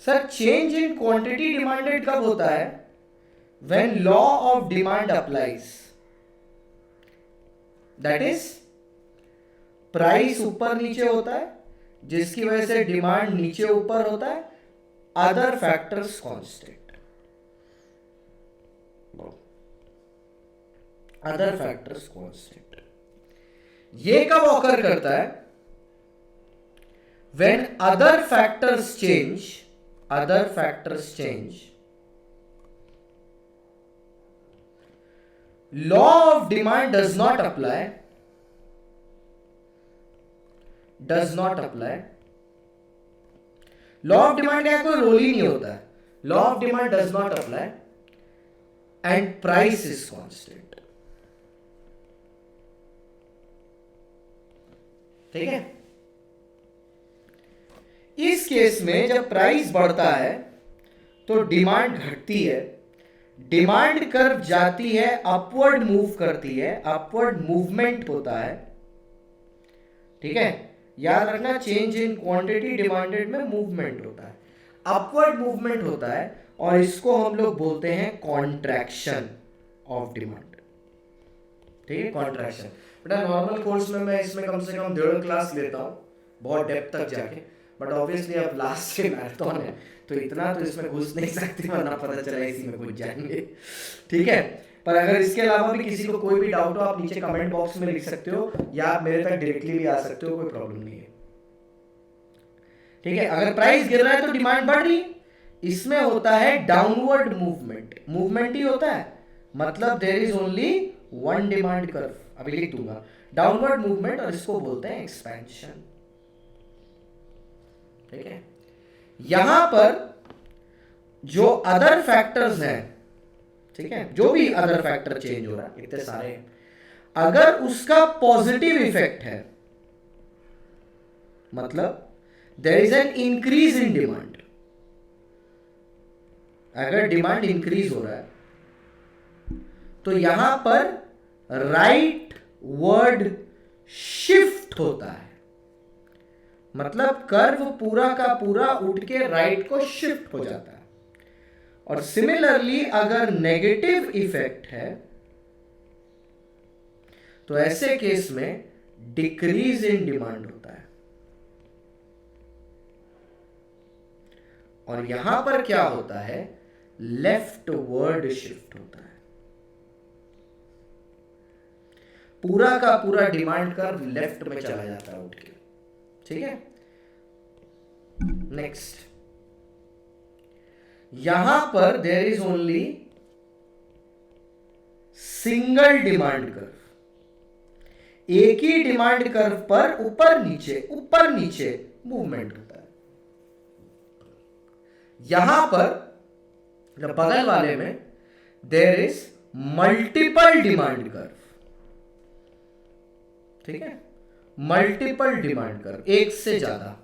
Sir change in quantity demanded कब होता है, when law of demand applies, that is price ऊपर नीचे होता है जिसकी वजह से डिमांड नीचे ऊपर होता है, other factors constant, other factors constant. ये कब ऑकर करता है, when other factors change, other factors change, law of demand does not apply, does not apply। law of demand का कोई रोल ही नहीं होता है, law of demand does not apply and price is constant। ठीक है, इस केस में जब प्राइस बढ़ता है तो डिमांड घटती है, डिमांड कर्व जाती है, अपवर्ड मूव करती है, अपवर्ड मूवमेंट होता है। ठीक है, याद रखना, चेंज इन क्वांटिटी डिमांडेड में मूवमेंट होता है, अपवर्ड मूवमेंट होता है, और इसको हम लोग बोलते हैं कॉन्ट्रैक्शन ऑफ डिमांड। ठीक है, कॉन्ट्रैक्शन। बेटा नॉर्मल कोर्स में मैं इसमें कम से कम 1.5 क्लास लेता हूँ, बहुत डेप्थ तक जाके, बट ऑब्वियसली अब लास्ट से मैराथन है तो इतना तो इसमें घुस नहीं सकते, वरना पता चला इसी में घुस जाएंगे। ठीक है, पर अगर इसके अलावा भी किसी को कोई भी डाउट हो, आप नीचे कमेंट बॉक्स में लिख सकते हो, या आप मेरे तक डायरेक्टली भी आ सकते हो, कोई प्रॉब्लम नहीं है। ठीक है, अगर प्राइस गिर रहा है तो डिमांड बढ़ रही, इसमें होता है डाउनवर्ड मूवमेंट, मूवमेंट ही होता है, मतलब there is only one demand curve, अभी लिख दूंगा, डाउनवर्ड मूवमेंट, और इसको बोलते हैं एक्सपेंशन। ठीक है, यहां पर जो अदर फैक्टर्स हैं, ठीक है, जो भी अदर फैक्टर चेंज हो रहा है, इतने सारे, अगर उसका पॉजिटिव इफेक्ट है, मतलब there is an increase in demand, अगर डिमांड इंक्रीज हो रहा है तो यहां पर राइट वर्ड शिफ्ट होता है, मतलब कर्व पूरा का पूरा उठ के राइट को शिफ्ट हो जाता है। और सिमिलरली अगर नेगेटिव इफेक्ट है तो ऐसे केस में डिक्रीज इन डिमांड होता है, और यहां पर क्या होता है, लेफ्ट वर्ड शिफ्ट होता है, पूरा का पूरा डिमांड कर्व लेफ्ट में चला जाता है उठ के। ठीक है, नेक्स्ट, यहां पर there is only single demand curve. एक ही डिमांड कर्व पर ऊपर नीचे मूवमेंट होता है। यहां पर बगल वाले में there is multiple demand curve. ठीक है, मल्टीपल डिमांड कर्व, एक से ज्यादा।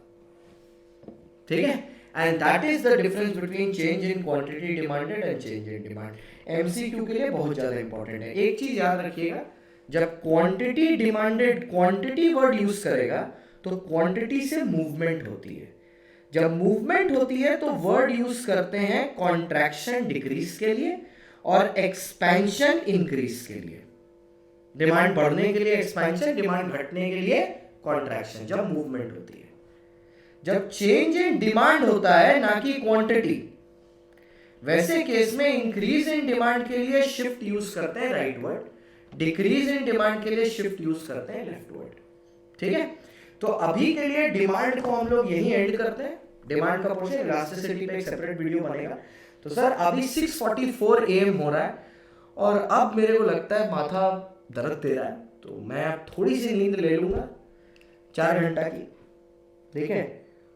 ठीक है, and that is the difference between change in quantity demanded and change in demand. MCQ के लिए बहुत ज्यादा इंपॉर्टेंट है। एक चीज याद रखिएगा, जब quantity demanded quantity word use करेगा तो क्वांटिटी से मूवमेंट होती है। जब मूवमेंट होती है तो वर्ड यूज करते हैं कॉन्ट्रैक्शन डिक्रीज के लिए और एक्सपेंशन इंक्रीज के लिए। डिमांड बढ़ने के लिए एक्सपेंशन, डिमांड घटने के लिए कॉन्ट्रैक्शन, जब मूवमेंट होती है। जब चेंज इन डिमांड होता है ना कि क्वांटिटी, वैसे केस में इंक्रीज इन डिमांड के लिए शिफ्ट यूज करते हैं right word, decrease in demand के लिए शिफ्ट यूज करते हैं लेफ्ट वर्ड। ठीक है, तो अभी के लिए डिमांड को हम लोग यही एंड करते हैं। डिमांड का पोर्शन इलास्टिसिटी पे एक सेपरेट वीडियो बनेगा। तो सर अभी 6:44 AM हो रहा है और अब मेरे को लगता है माथा दर्द दे रहा है, तो मैं अब थोड़ी सी नींद ले लूंगा 4 घंटा की। ठीक है,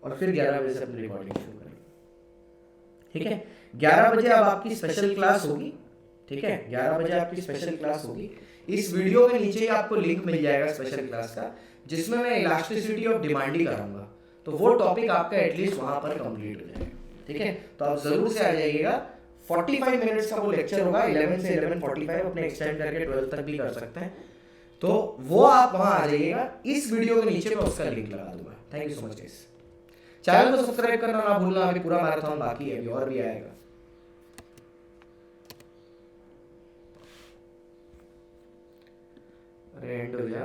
और फिर 11 बजे से अपनी रिकॉर्डिंग शुरू करेंगे। ठीक है, 11 बजे अब आपकी स्पेशल क्लास होगी। ठीक है, 11 बजे आपकी स्पेशल क्लास होगी। इस वीडियो के नीचे ही आपको लिंक मिल जाएगा स्पेशल क्लास का, जिसमें मैं इलास्टिसिटी ऑफ डिमांड ही कराऊंगा। तो वो टॉपिक आपका एटलीस्ट वहां पर कंप्लीट हो जाएगा। ठीक है, तो आप जरूर से आ जाइएगा। 45 मिनट्स का वो लेक्चर होगा, 11 से 11:45 अपने एक्सटेंड करके 12 तक भी कर सकते हैं। तो वो आप वहां आ जाइएगा। इस वीडियो के नीचे मैं उसका लिंक लगा दूंगा। Thank you so much guys. Channel को सब्सक्राइब करना ना भूलना, अभी पूरा मैराथन बाकी है, अभी और भी आएगा। अरे एंड हो जा।